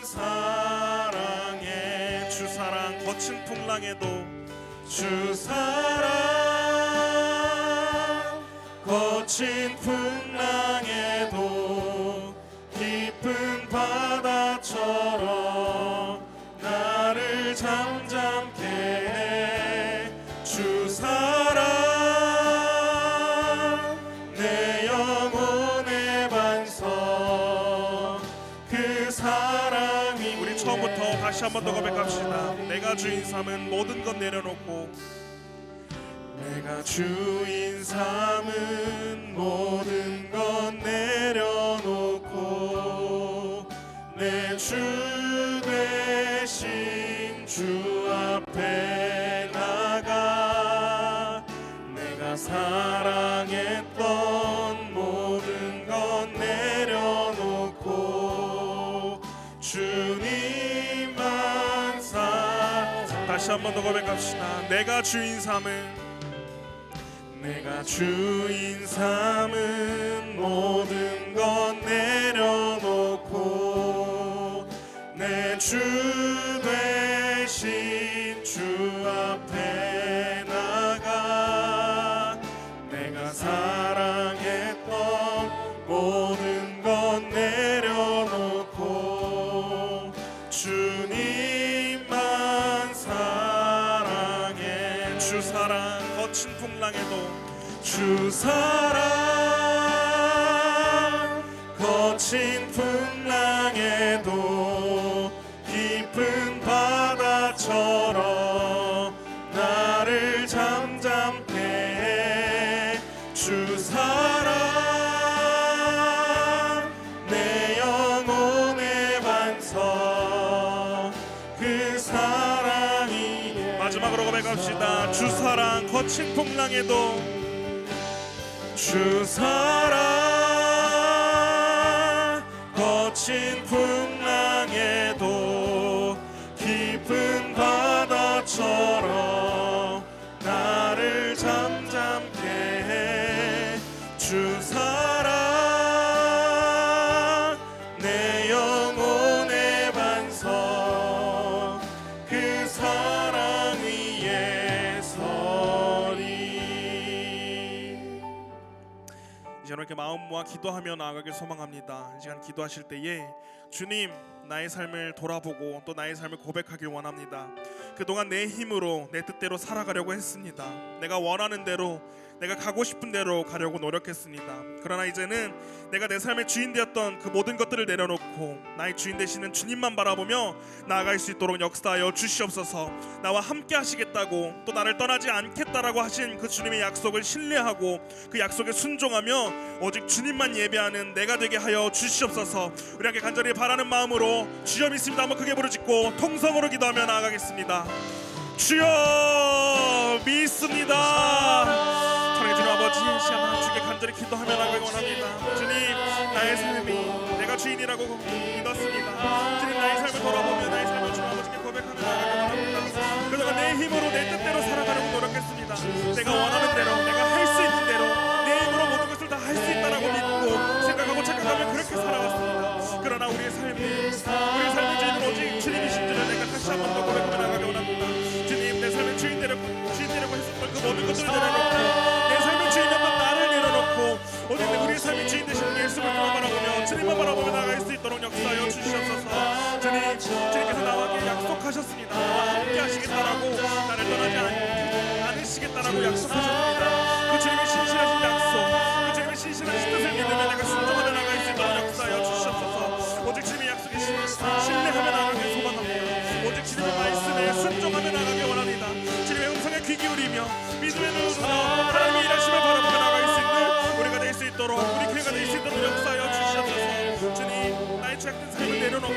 B: 사랑해. 주 사랑 거친 풍랑에도, 주 사랑 거친 풍랑에도 깊은 바다처럼 나를 잠잠케 해. 주 사랑 내 영혼의 반석, 그 사랑이. 우리 처음부터 다시 한 번 더 고백합시다. 내가 주인 삼은 모든 것 내려놓고, 내가 주인 삼은 모든 것 내려놓고 내 주 대신 주 앞에 나가 내가 사랑했던 모든 것 내려놓고 주님만 다시 한 번 더 고백합시다. 내가 주인 삼은, 내가 주인 삼은 모든 것 내려놓고 내 주 대신 주 앞에 나가 내가 사랑했던 모든 것 내려놓고 주님만 거친 풍랑에도 주 사랑 거친 풍랑에도 깊은 바다처럼 나를 잠잠케 해. 주 사랑 내 영혼의 반석 그 사랑이 마지막으로 고백합시다. 주 사랑 거친 풍랑에도 주 사랑 거친 풍랑에도 깊은 바다처럼 나를 잠잠케 해. 주 사랑 내 영혼의 반석 그 사랑 위에 서리. 이제 이렇게 마음 모아 기도하며 나아가길 소망합니다. 이 시간 기도하실 때에 주님 나의 삶을 돌아보고 또 나의 삶을 고백하길 원합니다. 그동안 내 힘으로 내 뜻대로 살아가려고 했습니다. 내가 원하는 대로 내가 가고 싶은 대로 가려고 노력했습니다. 그러나 이제는 내가 내 삶의 주인 되었던 그 모든 것들을 내려놓고 나의 주인 되시는 주님만 바라보며 나아갈 수 있도록 역사하여 주시옵소서. 나와 함께 하시겠다고 또 나를 떠나지 않겠다라고 하신 그 주님의 약속을 신뢰하고 그 약속에 순종하며 오직 주님만 예배하는 내가 되게 하여 주시옵소서. 우리 함께 간절히 바라는 마음으로 주여 믿습니다 한번 크게 부르짖고 통성으로 기도하며 나아가겠습니다. 주여 믿습니다. 사랑의 주님 아버지, 이 시간 주께 간절히 기도하며 나가기 원합니다. 주님 나의 삶이 내가 주인이라고 믿었습니다. 주님 나의 삶을 돌아보며 나의 삶을 주님 아버지께 고백하며 나가기 원합니다. 그동안 내 힘으로 내 뜻대로 살아가려고 노력했습니다. 내가 원하는 대로 내가 할 수 있는 대로 내 힘으로 모든 것을 다 할 수 있다라고 믿고 생각하고 착각하며 그렇게 살아왔습니다. 그러나 우리의 삶의 주인은 오직 주님이신 줄을 내가 다시 한 번 더 고백하며 나가기 원합니다. 주님 내 삶의 주인되려고 했었던 그 모든 것들을 내려놓고 내 삶의 주인이었던 나를 내려놓고 오직 우리의 삶의 주인 되시는 예수를 바라보며 주님만 바라보며 나아갈 수 있도록 역사하여 주시옵소서. 주님께서 나와 약속하셨습니다. 나와 함께 하시겠다라고 나를 떠나지 않으시겠다라고 약속하셨습니다. 그 주님의 신실하신 약속 그 주님의 신실하신 뜻을 믿으며 내가 순종하며 나아갈 수 있도록 역사하여 주시옵소서. 오직 주님의 약속에 신뢰하며 나아가길 소망합니다. 오직 주님의 말씀에 순종하며 나아가길 원합니다. 주님의 음성에 귀 기울이며 믿음의 눈으로 하나님의 일하심을 바라보며 나아갈 수 있는 우리가 될 수 있도록 우리 교회가 될 수 있도록 역사하여 주시옵소서. 주님 나의 죄악된 삶을 내려놓고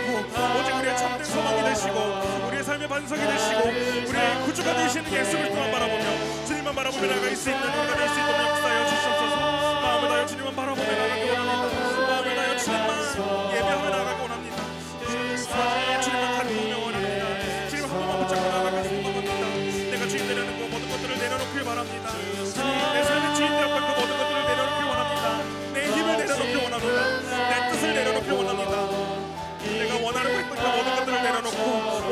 B: 오직 우리의 참된 소망이 되시고 우리의 삶의 반석이 되시고 우리의 구주가 되시는 예수를 또한 바라보며 주님만 바라보며 나아갈 수 있는 우리가 될 수 있도록 역사하여 주시옵소서. 마음을 다하여 주님만 바라보며 나아가기 원합니다. 마음을 다하여 주님만 예배하며 나아가기 원합니다. 주님만 간구하며 원합니다. 주님 한 번만 붙잡고 나아가기 소망합니다. 내가 주인 되려는 그 모든 것들을 내려놓길 바랍니다. 주님 내 삶의 주인 되었던 그 모든 것들을 내려놓길 원합니다. 내 힘을 내려놓길 원합니다. 내 뜻을 내려놓길 원합니다. 내가 원하는 그 모든 것들을 내려놓고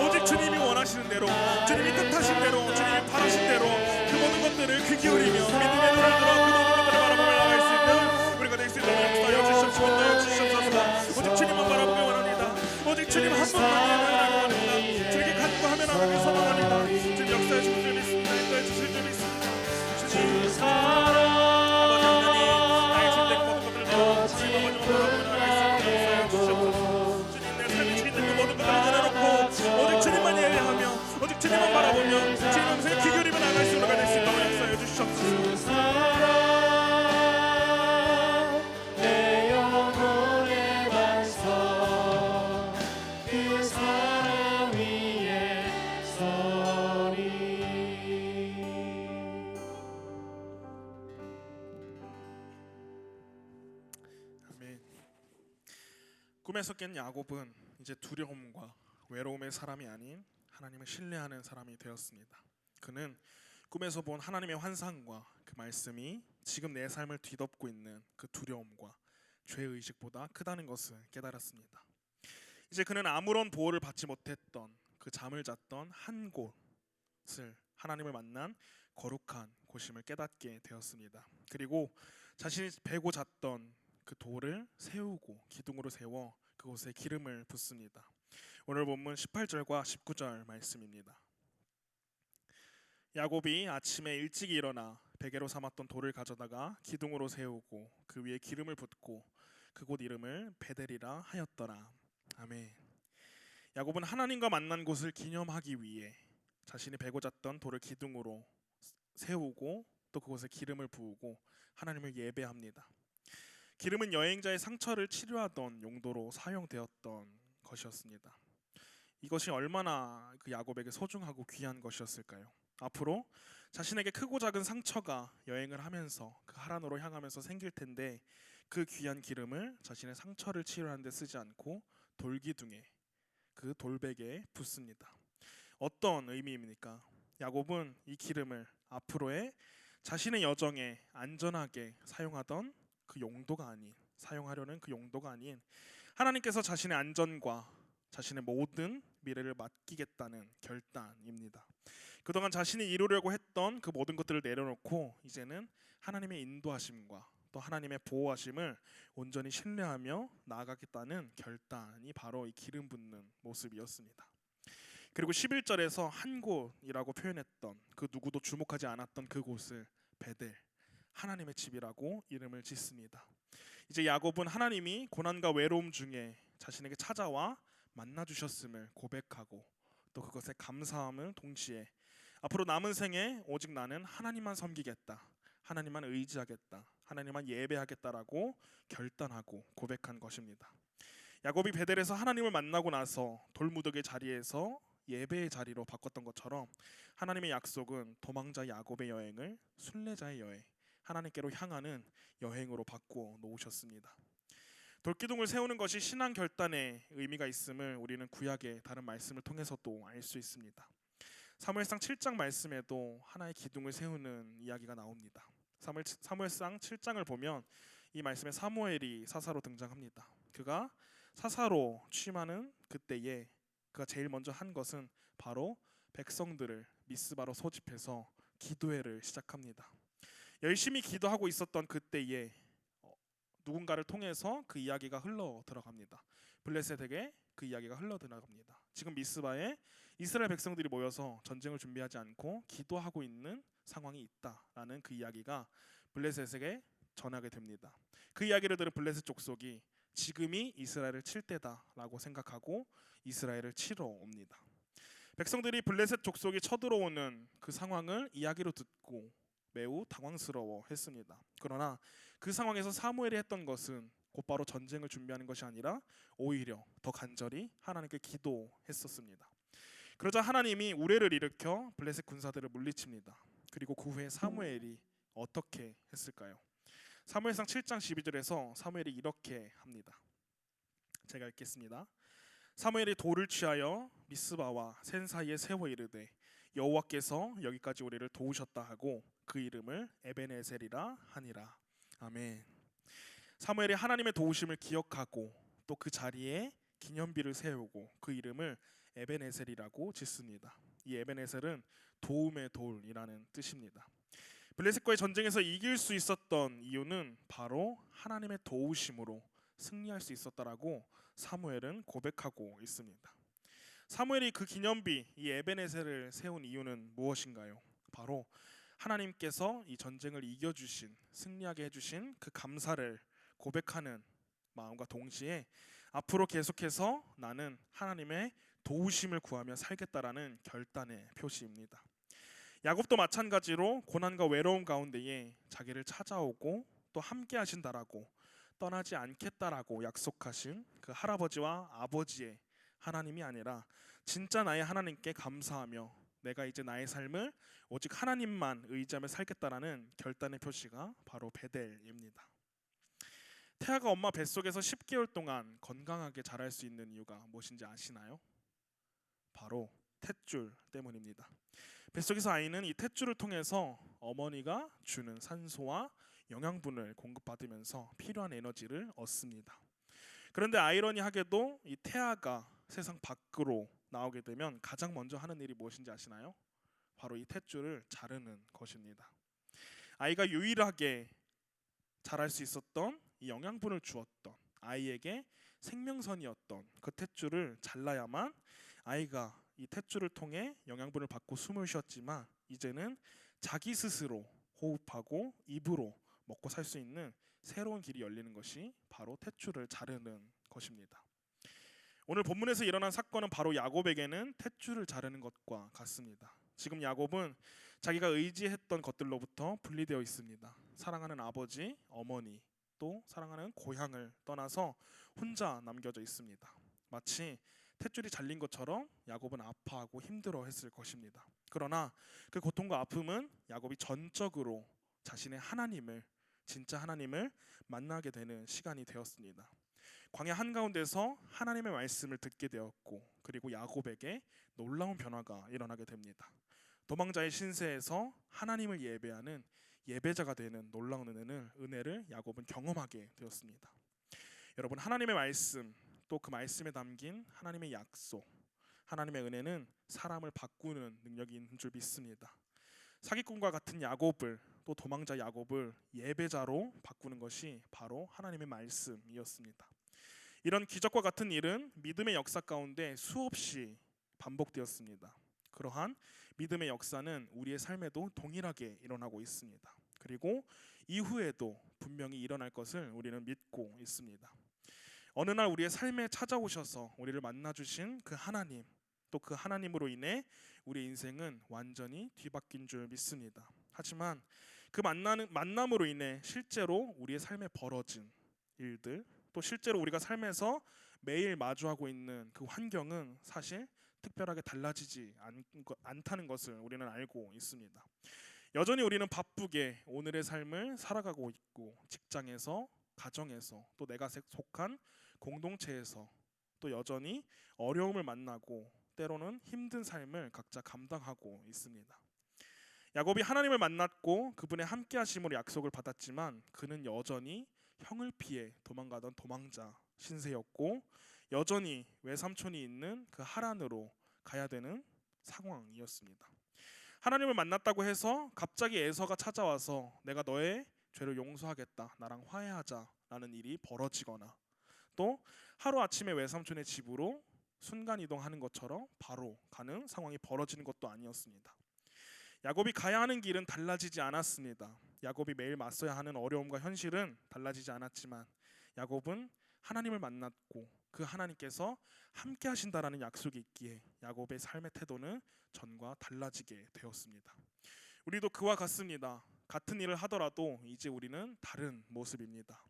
B: 오직 주님이 원하시는 대로 주님이 뜻하신 대로 주님이 바라신 대로 그 모든 것들을 귀 기울이며 믿음의 눈을 들어 그 모든 것들을 바라보며 나아갈 수 있는 우리가 될 수 있도록 역사하여 주시옵소서. 오직 주님만 바라보기 원합니다. 오직 주님 한 분만 예배하기 원합니다. 주님께 간구하며 나아가길 소망합니다. 주님 역사해 주실 줄 믿습니다. 인도해 주실 줄 믿습니다. 주님 아버지 하나님 나의 주인된 모든 것들을 내려놓고 주님 아버지만 바라보며 나아갈 수 있도록 역사해 주시옵소서. 주님 내 삶의 주인된 그 모든 것들을 내려놓고 오직 주님만 예배하며 오직 주님만 바라보며 주님 음성에 귀 기울이며 나아갈 수 있는 우리가 될 수 있도록 역사해 주시옵소서. 꿈에서 깬 야곱은 이제 두려움과 외로움의 사람이 아닌 하나님을 신뢰하는 사람이 되었습니다. 그는 꿈에서 본 하나님의 환상과 그 말씀이 지금 내 삶을 뒤덮고 있는 그 두려움과 죄의식보다 크다는 것을 깨달았습니다. 이제 그는 아무런 보호를 받지 못했던 그 잠을 잤던 한 곳을 하나님을 만난 거룩한 곳임을 깨닫게 되었습니다. 그리고 자신이 베고 잤던 그 돌을 세우고 기둥으로 세워 그곳에 기름을 붓습니다. 오늘 본문 18절과 19절 말씀입니다. 야곱이 아침에 일찍 일어나 베개로 삼았던 돌을 가져다가 기둥으로 세우고 그 위에 기름을 붓고 그곳 이름을 베델이라 하였더라. 아멘. 야곱은 하나님과 만난 곳을 기념하기 위해 자신이 베고 잤던 돌을 기둥으로 세우고 또 그곳에 기름을 부으고 하나님을 예배합니다. 기름은 여행자의 상처를 치료하던 용도로 사용되었던 것이었습니다. 이것이 얼마나 그 야곱에게 소중하고 귀한 것이었을까요? 앞으로 자신에게 크고 작은 상처가 여행을 하면서 그 하란으로 향하면서 생길 텐데 그 귀한 기름을 자신의 상처를 치료하는 데 쓰지 않고 돌기둥에 그 돌베개에 붓습니다. 어떤 의미입니까? 야곱은 이 기름을 앞으로의 자신의 여정에 안전하게 사용하던 그 용도가 아닌 사용하려는 그 용도가 아닌 하나님께서 자신의 안전과 자신의 모든 미래를 맡기겠다는 결단입니다. 그동안 자신이 이루려고 했던 그 모든 것들을 내려놓고 이제는 하나님의 인도하심과 또 하나님의 보호하심을 온전히 신뢰하며 나아가겠다는 결단이 바로 이 기름 붓는 모습이었습니다. 그리고 11절에서 한 곳이라고 표현했던 그 누구도 주목하지 않았던 그곳을 베델, 하나님의 집이라고 이름을 짓습니다. 이제 야곱은 하나님이 고난과 외로움 중에 자신에게 찾아와 만나 주셨음을 고백하고 또 그것에 감사함을 동시에 앞으로 남은 생에 오직 나는 하나님만 섬기겠다, 하나님만 의지하겠다, 하나님만 예배하겠다라고 결단하고 고백한 것입니다. 야곱이 베델에서 하나님을 만나고 나서 돌무더기 자리에서 예배의 자리로 바꿨던 것처럼 하나님의 약속은 도망자 야곱의 여행을 순례자의 여행, 하나님께로 향하는 여행으로 바꾸어 놓으셨습니다. 돌기둥을 세우는 것이 신앙 결단의 의미가 있음을 우리는 구약의 다른 말씀을 통해서도 알 수 있습니다. 사무엘상 7장 말씀에도 하나의 기둥을 세우는 이야기가 나옵니다. 사무엘상 7장을 보면 이 말씀에 사무엘이 사사로 등장합니다. 그가 사사로 취임하는 그때에 그가 제일 먼저 한 것은 바로 백성들을 미스바로 소집해서 기도회를 시작합니다. 열심히 기도하고 있었던 그때에 누군가를 통해서 그 이야기가 흘러 들어갑니다. 블레셋에게 그 이야기가 흘러 들어갑니다. 지금 미스바에 이스라엘 백성들이 모여서 전쟁을 준비하지 않고 기도하고 있는 상황이 있다라는 그 이야기가 블레셋에게 전하게 됩니다. 그 이야기를 들은 블레셋 족속이 지금이 이스라엘을 칠 때다라고 생각하고 이스라엘을 치러 옵니다. 백성들이 블레셋 족속이 쳐들어오는 그 상황을 이야기로 듣고 매우 당황스러워했습니다. 그러나 그 상황에서 사무엘이 했던 것은 곧바로 전쟁을 준비하는 것이 아니라 오히려 더 간절히 하나님께 기도했었습니다. 그러자 하나님이 우레를 일으켜 블레셋 군사들을 물리칩니다. 그리고 그 후에 사무엘이 어떻게 했을까요? 사무엘상 7장 12절에서 사무엘이 이렇게 합니다. 제가 읽겠습니다. 사무엘이 돌을 취하여 미스바와 센 사이에 세워 이르되 여호와께서 여기까지 우리를 도우셨다 하고 그 이름을 에벤에셀이라 하니라. 아멘. 사무엘이 하나님의 도우심을 기억하고 또 그 자리에 기념비를 세우고 그 이름을 에벤에셀이라고 짓습니다. 이 에벤에셀은 도움의 돌이라는 뜻입니다. 블레셋과의 전쟁에서 이길 수 있었던 이유는 바로 하나님의 도우심으로 승리할 수 있었다라고 사무엘은 고백하고 있습니다. 사무엘이 그 기념비 이 에벤에셀을 세운 이유는 무엇인가요? 바로 하나님께서 이 전쟁을 이겨주신, 승리하게 해주신 그 감사를 고백하는 마음과 동시에 앞으로 계속해서 나는 하나님의 도우심을 구하며 살겠다라는 결단의 표시입니다. 야곱도 마찬가지로 고난과 외로움 가운데에 자기를 찾아오고 또 함께 하신다라고 떠나지 않겠다라고 약속하신 그 할아버지와 아버지의 하나님이 아니라 진짜 나의 하나님께 감사하며 내가 이제 나의 삶을 오직 하나님만 의지하며 살겠다라는 결단의 표시가 바로 베델입니다. 태아가 엄마 뱃속에서 10개월 동안 건강하게 자랄 수 있는 이유가 무엇인지 아시나요? 바로 탯줄 때문입니다. 뱃속에서 아이는 이 탯줄을 통해서 어머니가 주는 산소와 영양분을 공급받으면서 필요한 에너지를 얻습니다. 그런데 아이러니하게도 이 태아가 세상 밖으로 나오게 되면 가장 먼저 하는 일이 무엇인지 아시나요? 바로 이 탯줄을 자르는 것입니다. 아이가 유일하게 자랄 수 있었던 이 영양분을 주었던 아이에게 생명선이었던 그 탯줄을 잘라야만 아이가 이 탯줄을 통해 영양분을 받고 숨을 쉬었지만 이제는 자기 스스로 호흡하고 입으로 먹고 살 수 있는 새로운 길이 열리는 것이 바로 탯줄을 자르는 것입니다. 오늘 본문에서 일어난 사건은 바로 야곱에게는 탯줄을 자르는 것과 같습니다. 지금 야곱은 자기가 의지했던 것들로부터 분리되어 있습니다. 사랑하는 아버지, 어머니, 또 사랑하는 고향을 떠나서 혼자 남겨져 있습니다. 마치 탯줄이 잘린 것처럼 야곱은 아파하고 힘들어했을 것입니다. 그러나 그 고통과 아픔은 야곱이 전적으로 자신의 하나님을, 진짜 하나님을 만나게 되는 시간이 되었습니다. 광야 한가운데서 하나님의 말씀을 듣게 되었고, 그리고 야곱에게 놀라운 변화가 일어나게 됩니다. 도망자의 신세에서 하나님을 예배하는 예배자가 되는 놀라운 은혜를 야곱은 경험하게 되었습니다. 여러분, 하나님의 말씀, 또 그 말씀에 담긴 하나님의 약속, 하나님의 은혜는 사람을 바꾸는 능력이 있는 줄 믿습니다. 사기꾼과 같은 야곱을, 또 도망자 야곱을 예배자로 바꾸는 것이 바로 하나님의 말씀이었습니다. 이런 기적과 같은 일은 믿음의 역사 가운데 수없이 반복되었습니다. 그러한 믿음의 역사는 우리의 삶에도 동일하게 일어나고 있습니다. 그리고 이후에도 분명히 일어날 것을 우리는 믿고 있습니다. 어느 날 우리의 삶에 찾아오셔서 우리를 만나주신 그 하나님, 또 그 하나님으로 인해 우리 인생은 완전히 뒤바뀐 줄 믿습니다. 하지만 그 만남으로 인해 실제로 우리의 삶에 벌어진 일들, 또 실제로 우리가 삶에서 매일 마주하고 있는 그 환경은 사실 특별하게 달라지지 않다는 것을 우리는 알고 있습니다. 여전히 우리는 바쁘게 오늘의 삶을 살아가고 있고, 직장에서, 가정에서, 또 내가 속한 공동체에서 또 여전히 어려움을 만나고 때로는 힘든 삶을 각자 감당하고 있습니다. 야곱이 하나님을 만났고 그분의 함께 하심으로 약속을 받았지만 그는 여전히 형을 피해 도망가던 도망자 신세였고, 여전히 외삼촌이 있는 그 하란으로 가야 되는 상황이었습니다. 하나님을 만났다고 해서 갑자기 에서가 찾아와서 내가 너의 죄를 용서하겠다, 나랑 화해하자라는 일이 벌어지거나, 또 하루아침에 외삼촌의 집으로 순간이동하는 것처럼 바로 가는 상황이 벌어지는 것도 아니었습니다. 야곱이 가야 하는 길은 달라지지 않았습니다. 야곱이 매일 맞서야 하는 어려움과 현실은 달라지지 않았지만 야곱은 하나님을 만났고 그 하나님께서 함께 하신다라는 약속이 있기에 야곱의 삶의 태도는 전과 달라지게 되었습니다. 우리도 그와 같습니다. 같은 일을 하더라도 이제 우리는 다른 모습입니다.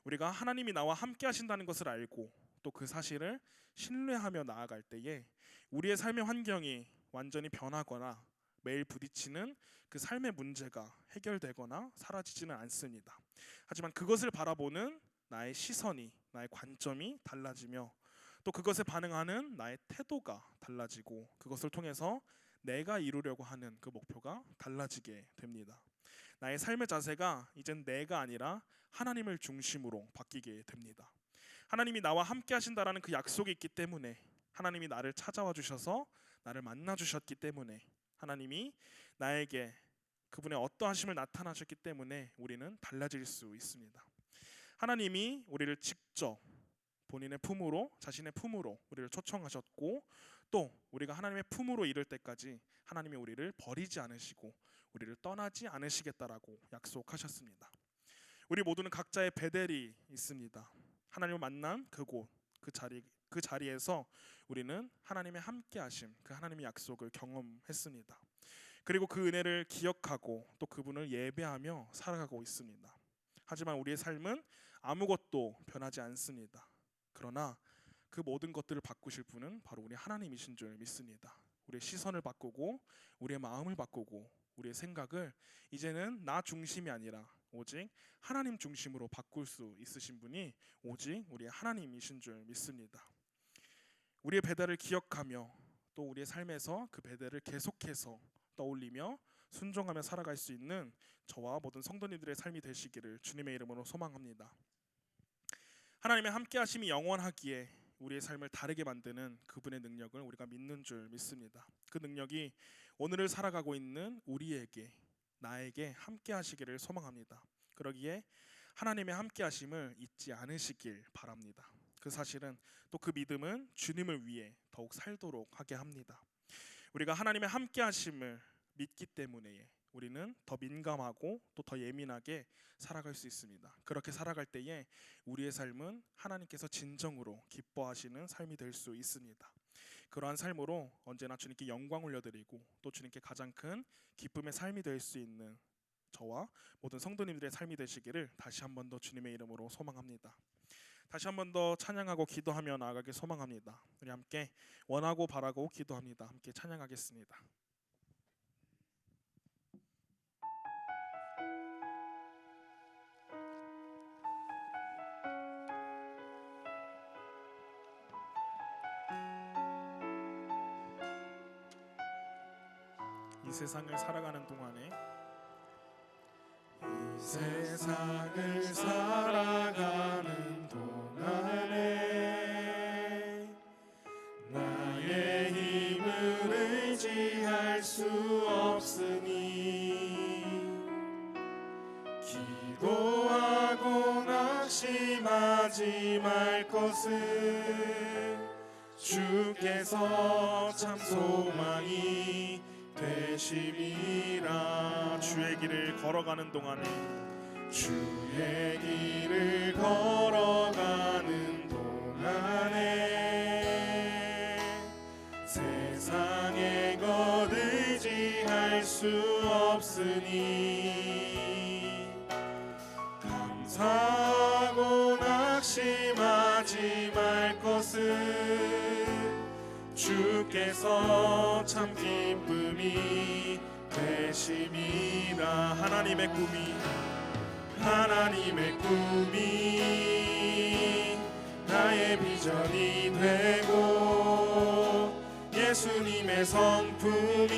B: 우리가 하나님이 나와 함께 하신다는 것을 알고 또 그 사실을 신뢰하며 나아갈 때에 우리의 삶의 환경이 완전히 변하거나 매일 부딪히는 그 삶의 문제가 해결되거나 사라지지는 않습니다. 하지만 그것을 바라보는 나의 시선이, 나의 관점이 달라지며 또 그것에 반응하는 나의 태도가 달라지고, 그것을 통해서 내가 이루려고 하는 그 목표가 달라지게 됩니다. 나의 삶의 자세가 이젠 내가 아니라 하나님을 중심으로 바뀌게 됩니다. 하나님이 나와 함께 하신다라는 그 약속이 있기 때문에, 하나님이 나를 찾아와 주셔서 나를 만나 주셨기 때문에, 하나님이 나에게 그분의 어떠하심을 나타나셨기 때문에 우리는 달라질 수 있습니다. 하나님이 우리를 직접 본인의 품으로, 자신의 품으로 우리를 초청하셨고, 또 우리가 하나님의 품으로 이를 때까지 하나님이 우리를 버리지 않으시고 우리를 떠나지 않으시겠다라고 약속하셨습니다. 우리 모두는 각자의 베델이 있습니다. 하나님을 만난 그곳, 그 자리에서 우리는 하나님의 함께하심, 그 하나님의 약속을 경험했습니다. 그리고 그 은혜를 기억하고 또 그분을 예배하며 살아가고 있습니다. 하지만 우리의 삶은 아무것도 변하지 않습니다. 그러나 그 모든 것들을 바꾸실 분은 바로 우리 하나님이신 줄 믿습니다. 우리의 시선을 바꾸고 우리의 마음을 바꾸고 우리의 생각을 이제는 나 중심이 아니라 오직 하나님 중심으로 바꿀 수 있으신 분이 오직 우리의 하나님이신 줄 믿습니다. 우리의 배달을 기억하며 또 우리의 삶에서 그 배달을 계속해서 떠올리며 순종하며 살아갈 수 있는 저와 모든 성도님들의 삶이 되시기를 주님의 이름으로 소망합니다. 하나님의 함께하심이 영원하기에 우리의 삶을 다르게 만드는 그분의 능력을 우리가 믿는 줄 믿습니다. 그 능력이 오늘을 살아가고 있는 우리에게, 나에게 함께하시기를 소망합니다. 그러기에 하나님의 함께하심을 잊지 않으시길 바랍니다. 그 사실은 또 그 믿음은 주님을 위해 더욱 살도록 하게 합니다. 우리가 하나님의 함께 하심을 믿기 때문에 우리는 더 민감하고 또 더 예민하게 살아갈 수 있습니다. 그렇게 살아갈 때에 우리의 삶은 하나님께서 진정으로 기뻐하시는 삶이 될 수 있습니다. 그러한 삶으로 언제나 주님께 영광 올려드리고 또 주님께 가장 큰 기쁨의 삶이 될 수 있는 저와 모든 성도님들의 삶이 되시기를 다시 한 번 더 주님의 이름으로 소망합니다. 다시 한 번 더 찬양하고 기도하며 나아가길 소망합니다. 우리 함께 원하고 바라고 기도합니다. 함께 찬양하겠습니다. 이 세상을 살아가는 동안에 이 세상을 살아가는 동안에 나의 힘을 의지할 수 없으니 기도하고 낙심하지 말 것을 주께서 참 소망이 되심이라. 주의 길을 걸어가는 동안에 주의 길을 걸어가는 동안에 세상의 것 의지할 수 없으니 감사하고 낙심하지 말 것을 주께서 참 기쁨이 되심이라. 하나님의 꿈이 나의 비전이 되고 예수님의 성품이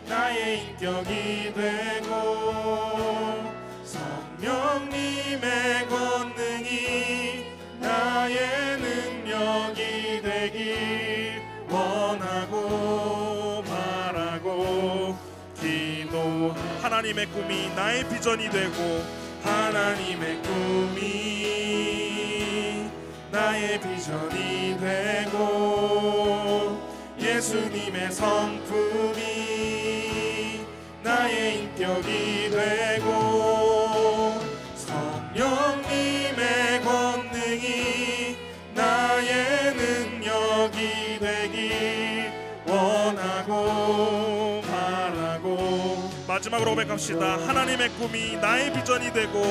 B: 나의 인격이 되고 성령님의 권능이 나의 능력이 되길 원하고 바라고 기도. 하나님의 꿈이 나의 비전이 되고 하나님의 꿈이 나의 비전이 되고 예수님의 성품이 나의 인격이 되고 성령님의 권능이 나의 능력이 되길 원하고 바라고. 마지막으로 고백합시다. 하나님의 꿈이 나의 비전이 되고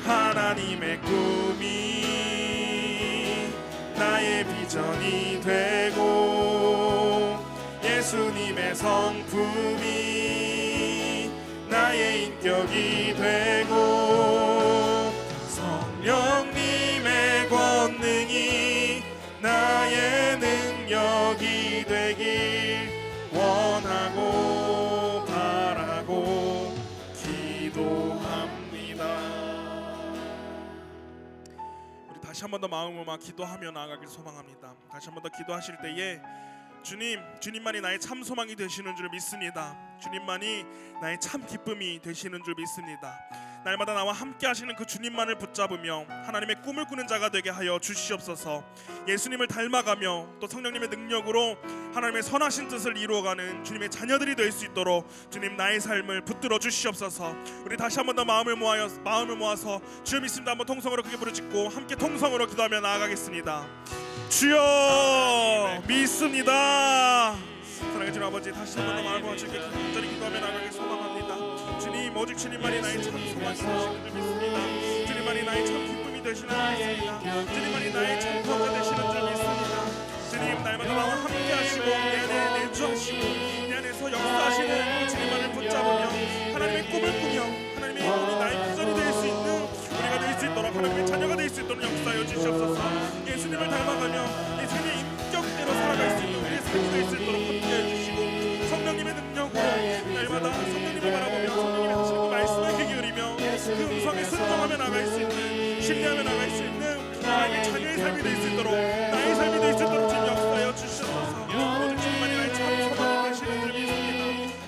B: 하나님의 꿈이 나의 비전이 되고 예수님의 성품이 나의 인격이 되고 성령님의 권능이 나의 능력이 되길 원하고 바라고 기도합니다. 우리 다시 한 번 더 마음을 모아 기도하며 나아가길 소망합니다. 다시 한 번 더 기도하실 때에 주님만이 나의 참 소망이 되시는 줄 믿습니다. 주님만이 나의 참 기쁨이 되시는 줄 믿습니다. 날마다 나와 함께 하시는 그 주님만을 붙잡으며 하나님의 꿈을 꾸는 자가 되게 하여 주시옵소서. 예수님을 닮아가며 또 성령님의 능력으로 하나님의 선하신 뜻을 이루어가는 주님의 자녀들이 될 수 있도록 주님 나의 삶을 붙들어 주시옵소서. 우리 다시 한 번 더 마음을 모아서 주여 믿습니다. 한번 통성으로 크게 부르짖고 함께 통성으로 기도하며 나아가겠습니다. 주여 믿습니다. 사랑해 주님 아버지, 다시 한 번 더 마음을 모아 주께 간절히 기도하며 나아가길 소망합니다. 주님, 오직 주님만이 나의 참 소망이 되시는 줄 믿습니다. 주님만이 나의 참 기쁨이 되시는 줄 믿습니다. 주님만이 나의 참 구원자 되시는 줄 믿습니다. 주님, 날마다 나와 함께 하시고 내 안에 내주하시고 내 안에서 역사하시는 주님만을 붙잡으며 하나님의 꿈을 꾸며 하나님의 꿈이 나의 비전이 될 수 있는 우리가 될 수 있도록 하나님의 자녀가 될 수 있도록 역사하여 주시옵소서. 예수님을 닮아가며 예수님의 인격대로 살아갈 수 있는 우리의 삶이 될 수 있도록 함께해 주시고 성령님의 능력으로 날마다 성령님을 바라보며 성령님이 하시는 그 말씀을 귀 기울이며 그 음성에 순종하며 나갈 수 있는, 신뢰하며 나갈 수 있는 하나님의 자녀의 삶이 될 수 있도록, 나의 삶이 될 수 있도록 주님 역사하여 주시옵소서. 오직 주님만이 나의 참 소망이 되시는 줄 믿습니다.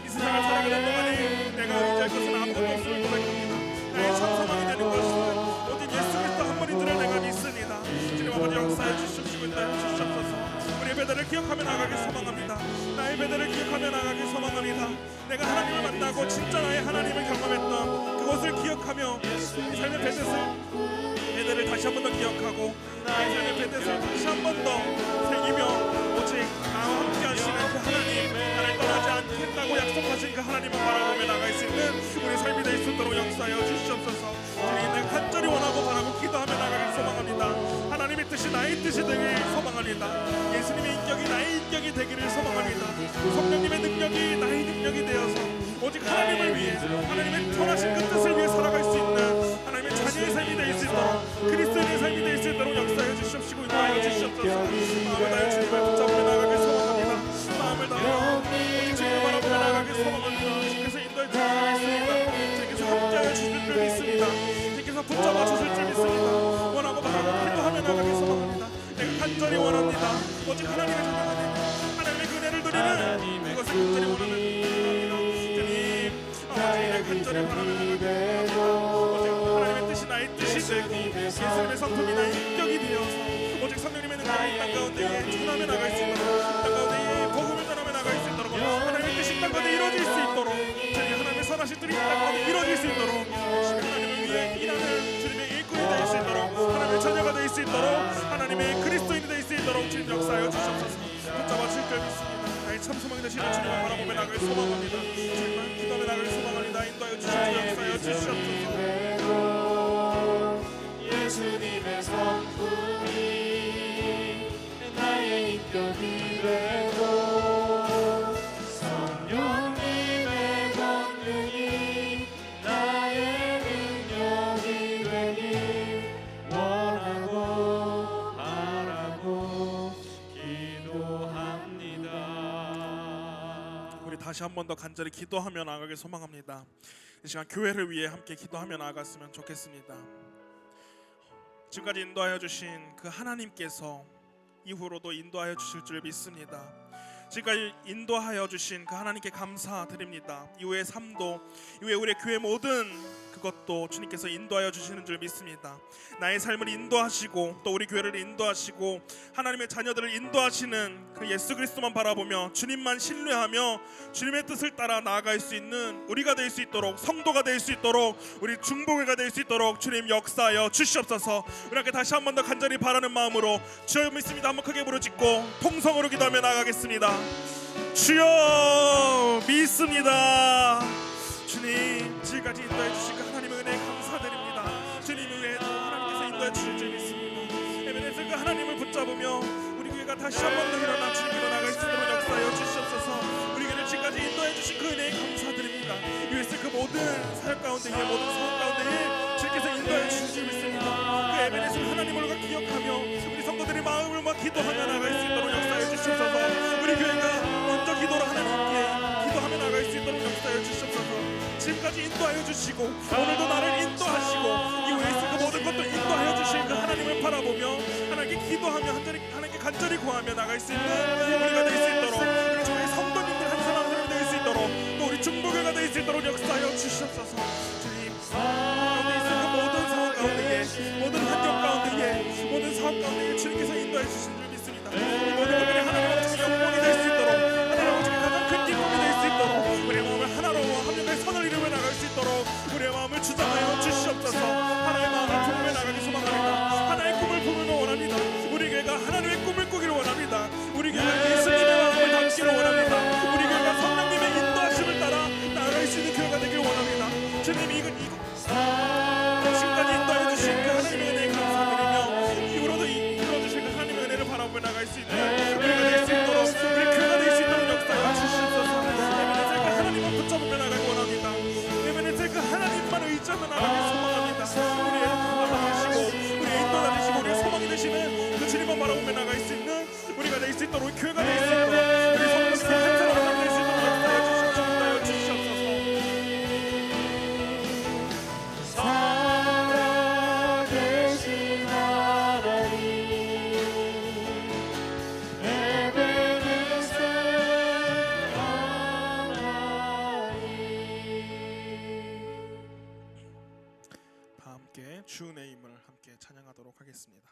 B: 이 세상을 살아가는 동안에 내가 의지할 것은 아무것도 없음을 고백합니다. 나의 참 소망이 되는 것은 오직 예수 그리스도 한 분인 줄을 내가 믿습니다. 주님 아버지 역사해 주시옵시고 배대를 기억하며 나가길 소망합니다. 나의 배대를 기억하며 나가길 소망합니다. 내가 하나님을 만나고 진짜 나의 하나님을 경험했던 그것을 기억하며 이 삶의 배대를 다시 한 번 더 기억하고 나의 삶의 배대를 다시 한 번 더 새기며 오직 나와 함께 하시는 그 하나님, 나를 떠나지 않겠다고 약속하신 그 하나님을 바라보며 나갈 수 있는 우리 삶이 될 수 있도록 역사하여 주시옵소서. 주님, 내가 간절히 원하고 바라고 기도하며 나가길 소망합니다. 하나님의 뜻이 나의 뜻이 되길 소망합니다. 예수님의 인격이 나의 인격이 되기를 소망합니다. 성령님의 능력이 나의 능력이 되어서 오직 하나님을 위해, 하나님의 선하신 그 뜻을 위해 살아갈 수 있는 하나님의 자녀의 삶이 될 수 있도록, 그리스도인의 삶이 될 수 있도록 역사해 주시옵시고 인도하여 주시옵소서. 마음을 다하여 주님을 붙잡으며 나가길 소망합니다. 마음을 다하여 오직 주님을 바라보며 나가길 소망합니다. 주께서 인도해 주실 줄 믿습니다. 주께서 함께하여 주실 줄 믿습니다. 주께서 붙잡아 주실 줄 믿습니다. 원하고 바라고 기도하며 나가길 소망합니다. 내가 간절히 원합니다. 오직 하나님의 자녀가 되는, 하나님의 은혜를 누리는 그것을 간절히 원합니다. 주님, 아버지, 내가 간절히 바라며 나가길 원합니다. 하나님의 뜻이 나의 뜻이 되고 예수님의 성품이 나의 인격이 되어서 오직 성령님의 능력이 땅 가운데에 전하며 나갈 수 있도록, 땅 가운데에 복음을 전하며 나갈 수 있도록, 하나님의 뜻이 땅 가운데 이루어질 수 있도록, 주님 하나님의 선하신 뜻이 땅 가운데 이루어질 수 있도록, 하나님을 위해 일하는 주님의 일꾼이 될 수 있도록, 하나님의 자녀가 될 수 있도록, 하나님의 그리스도인이 될 수 있도록 주님 역사하여 주시옵소서. 붙잡아 주실 줄 믿습니다. 나의 참 소망이 되시는 주님을 바라보며 나갈 소망합니다. 주님만 기도하며 나갈 소망합니다. 인도하여 주시옵소서. 역사하여 주시옵소서.
D: 예수님의 성품이 나의 인격이 되고 성령님의 권능이 나의 능력이 되길 원하고 바라고 기도합니다.
B: 우리 다시 한 번 더 간절히 기도하며 나가길 소망합니다. 이 시간 교회를 위해 함께 기도하며 나아갔으면 좋겠습니다. 지금까지 인도하여 주신 그 하나님께서 이후로도 인도하여 주실 줄 믿습니다. 지금까지 인도하여 주신 그 하나님께 감사드립니다. 이후의 삶도, 이후에 우리 교회 모든 그것도 주님께서 인도하여 주시는 줄 믿습니다. 나의 삶을 인도하시고 또 우리 교회를 인도하시고 하나님의 자녀들을 인도하시는 그 예수 그리스도만 바라보며 주님만 신뢰하며 주님의 뜻을 따라 나아갈 수 있는 우리가 될 수 있도록, 성도가 될 수 있도록, 우리 중보회가 될 수 있도록 주님 역사하여 주시옵소서. 우리 함께 다시 한 번 더 간절히 바라는 마음으로 주여 믿습니다. 한번 크게 부르짖고 통성으로 기도하며 나아가겠습니다. 주여 믿습니다. 주님, 지금까지 인도해 주신 그 하나님의 은혜에 감사드립니다. 주님 외에도 하나님께서 인도해 주실 줄 믿습니다. 에베네zer 그 하나님을 붙잡으며 우리 교회가 다시 한 번 더 일어나 주님께로 나갈 수 있도록 역사하여 주시옵소서. 우리 교회를 지금까지 인도해 주신 그 은혜에 감사드립니다. US의 그 모든 사역 가운데에, 모든 사업 가운데에 주님께서 인도해 주실 줄 믿습니다. 그 에베네zer 하나님을 기억하며 우리 성도들의 마음을 기도하며 나갈 수 있도록 역사해 주시옵소서. 우리 교회가 먼저 기도로 하나님께 기도하며 나갈 수 있도록 역사해 주시옵소서. 지금까지 인도하여 주시고 오늘도 나를 인도하시고 이후에 있을 그 모든 것도 인도하여 주신 그 하나님을 바라보며 하나님께 기도하며 하나님께 간절히 구하며 나갈 수 있는 우리가 될 수 있도록, 우리 주의 성도님들 한 사람 한 사람이 될 수 있도록, 또 우리 중보교가 될 수 있도록 역사하여 주시옵소서. 주님, 가운데 있을 그 모든 상황 가운데에, 모든 환경 가운데에, 모든 사업 가운데에 주님께서 인도해 주신 줄 믿습니다. 이 모든 것들이 하나님 아버지의 영광이 될 수 있도록, 하나님 아버지의 가장 큰 기쁨이 될 수 있도록, 우리의 마음을 하나로 합력의 선을 이루며 나갈 수 있도록 우리의 마음을 주장하여 주시옵소서. 하나의 마음을 품으며 나가기 소망합니다. 하나의 꿈을 품으며 원합니다. 우리 교회가 하나님의 꿈을 꾸기를 원합니다. 우리 교회가 예수님의 마음을 담기를 원합니다. 우리 교회가 성령님의 인도하심을 따라 나아갈 수 있는 교회가 되기를 원합니다. 주님, 이곳 지금까지 인도하여 주신 그 하나님의 은혜에 감사드리며 이후로도 이끌어주신 그 하나님의 은혜를 바라보며 나갈 수 있는 우리가 될 수 있도록, 우리 교회가 될 수 있도록 역사하여 주시옵소서. 에베네zer 그 하나님만 붙잡으며 나가기 원합니다. 에베네zer 그 하나님만 의지하며 나가기 소망합니다. 우리의 하나님이시고 우리의 인도가 되시고 우리의 소망이 되시는 그 주님만 바라보며 나갈 수 있는 우리가 될 수 있도록, 교회가 될 수 있도록, 우리 성도들 한 사람 한 사람 될 수 있도록 역사하여 주시옵소서.
D: 살아계신 하나님 에베네zer 하나님.
B: 다 함께 주의 힘을 함께 찬양하도록 하겠습니다.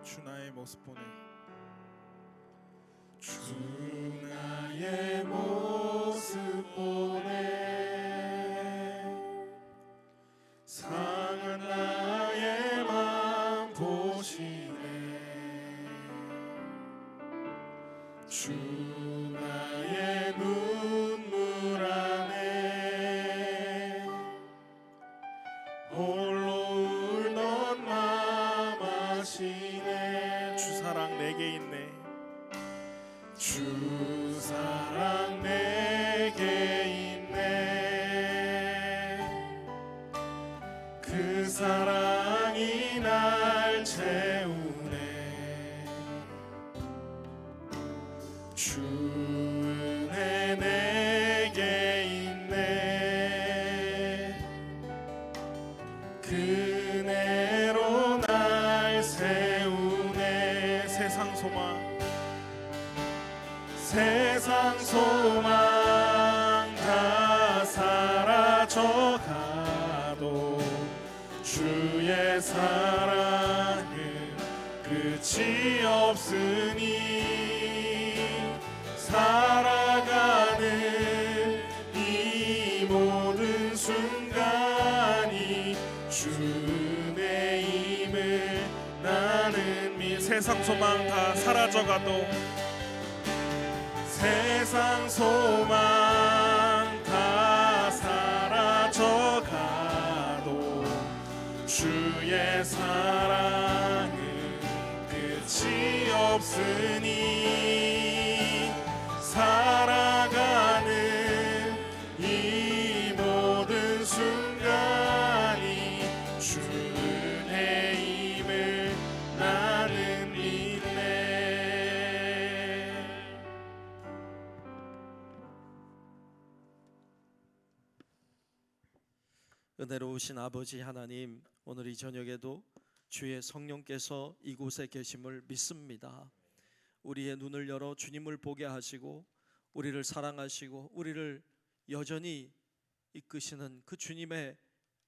B: 주 나의 모습 보내. 주 나의 모습 보내. 상한 나의 맘 보시네. 주 나의 눈물 안에 홀로 울던 맘 아시네. 주 사랑 내게 있네. 주 사랑 내게 있네. 그 사랑이 날 채우네. 주 은혜 내게 있네. 그 은혜로 날 세우네. 세상 소망 다 사라져가도 주의 사랑은 끝이 없으니 살아가는 이 모든 순간이 주 은혜임을 나는 세상 소망 다 사라져가도 세상 소망 다 사라져가도 주의 사랑은 끝이 없으니 살아가는 이 모든 순간이 주 은혜임을 나는 믿네.
E: 은혜로우신 아버지 하나님, 오늘 이 저녁에도 주의 성령께서 이곳에 계심을 믿습니다. 우리의 눈을 열어 주님을 보게 하시고 우리를 사랑하시고 우리를 여전히 이끄시는 그 주님의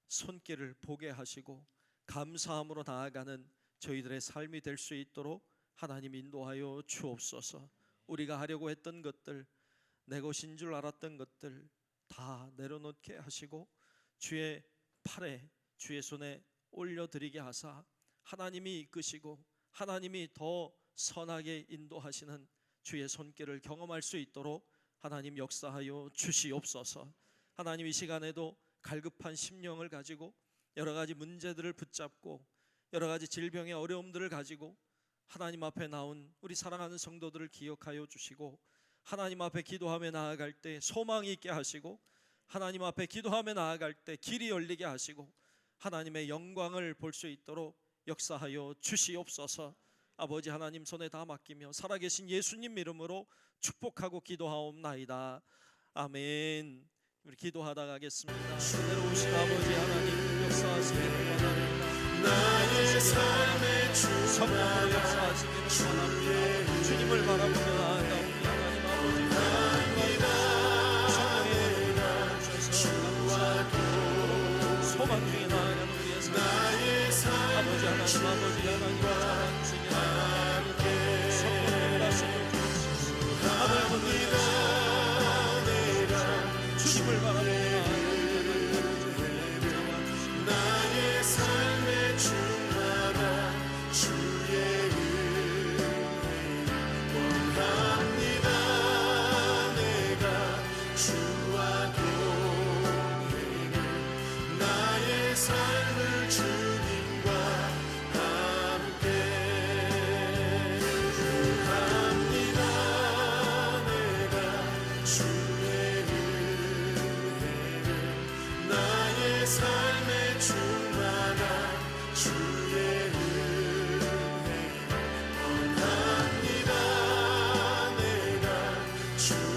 E: 손길을 보게 하시고 감사함으로 나아가는 저희들의 삶이 될 수 있도록 하나님 인도하여 주옵소서. 우리가 하려고 했던 것들, 내 것인 줄 알았던 것들 다 내려놓게 하시고 주의 팔에 주의 손에 올려드리게 하사 하나님이 이끄시고 하나님이 더 선하게 인도하시는 주의 손길을 경험할 수 있도록 하나님 역사하여 주시옵소서. 하나님 이 시간에도 갈급한 심령을 가지고 여러 가지 문제들을 붙잡고 여러 가지 질병의 어려움들을 가지고 하나님 앞에 나온 우리 사랑하는 성도들을 기억하여 주시고 하나님 앞에 기도하며 나아갈 때 소망이 있게 하시고 하나님 앞에 기도하며 나아갈 때 길이 열리게 하시고 하나님의 영광을 볼 수 있도록 역사하여 주시옵소서. 아버지 하나님 손에 다 맡기며 살아계신 예수님 이름으로 축복하고 기도하옵나이다. 아멘. 우리 기도하다 가겠습니다. 은혜로우신 아버지 하나님 역사하시기를 원합니다. 나의 삶의 성령으로 역사하시기를 원합니다. 주님을 바라보며 나아가오니 하나님 아버지 소망 중에 나아가는 우리의 삶 아버지 하나님 아버지 하나님과 자랑주시기 하나님 성령을 하시며 주옵소서. 주님을 바라보며
D: 나의 삶의 주마다 주의 은혜 원합니다. 내가 주와 동행해 나의 삶을 주님과 함께 원합니다. 내가 주의 은혜를 나의 삶의 주마다 주의 은혜 원합니다. 내가 주의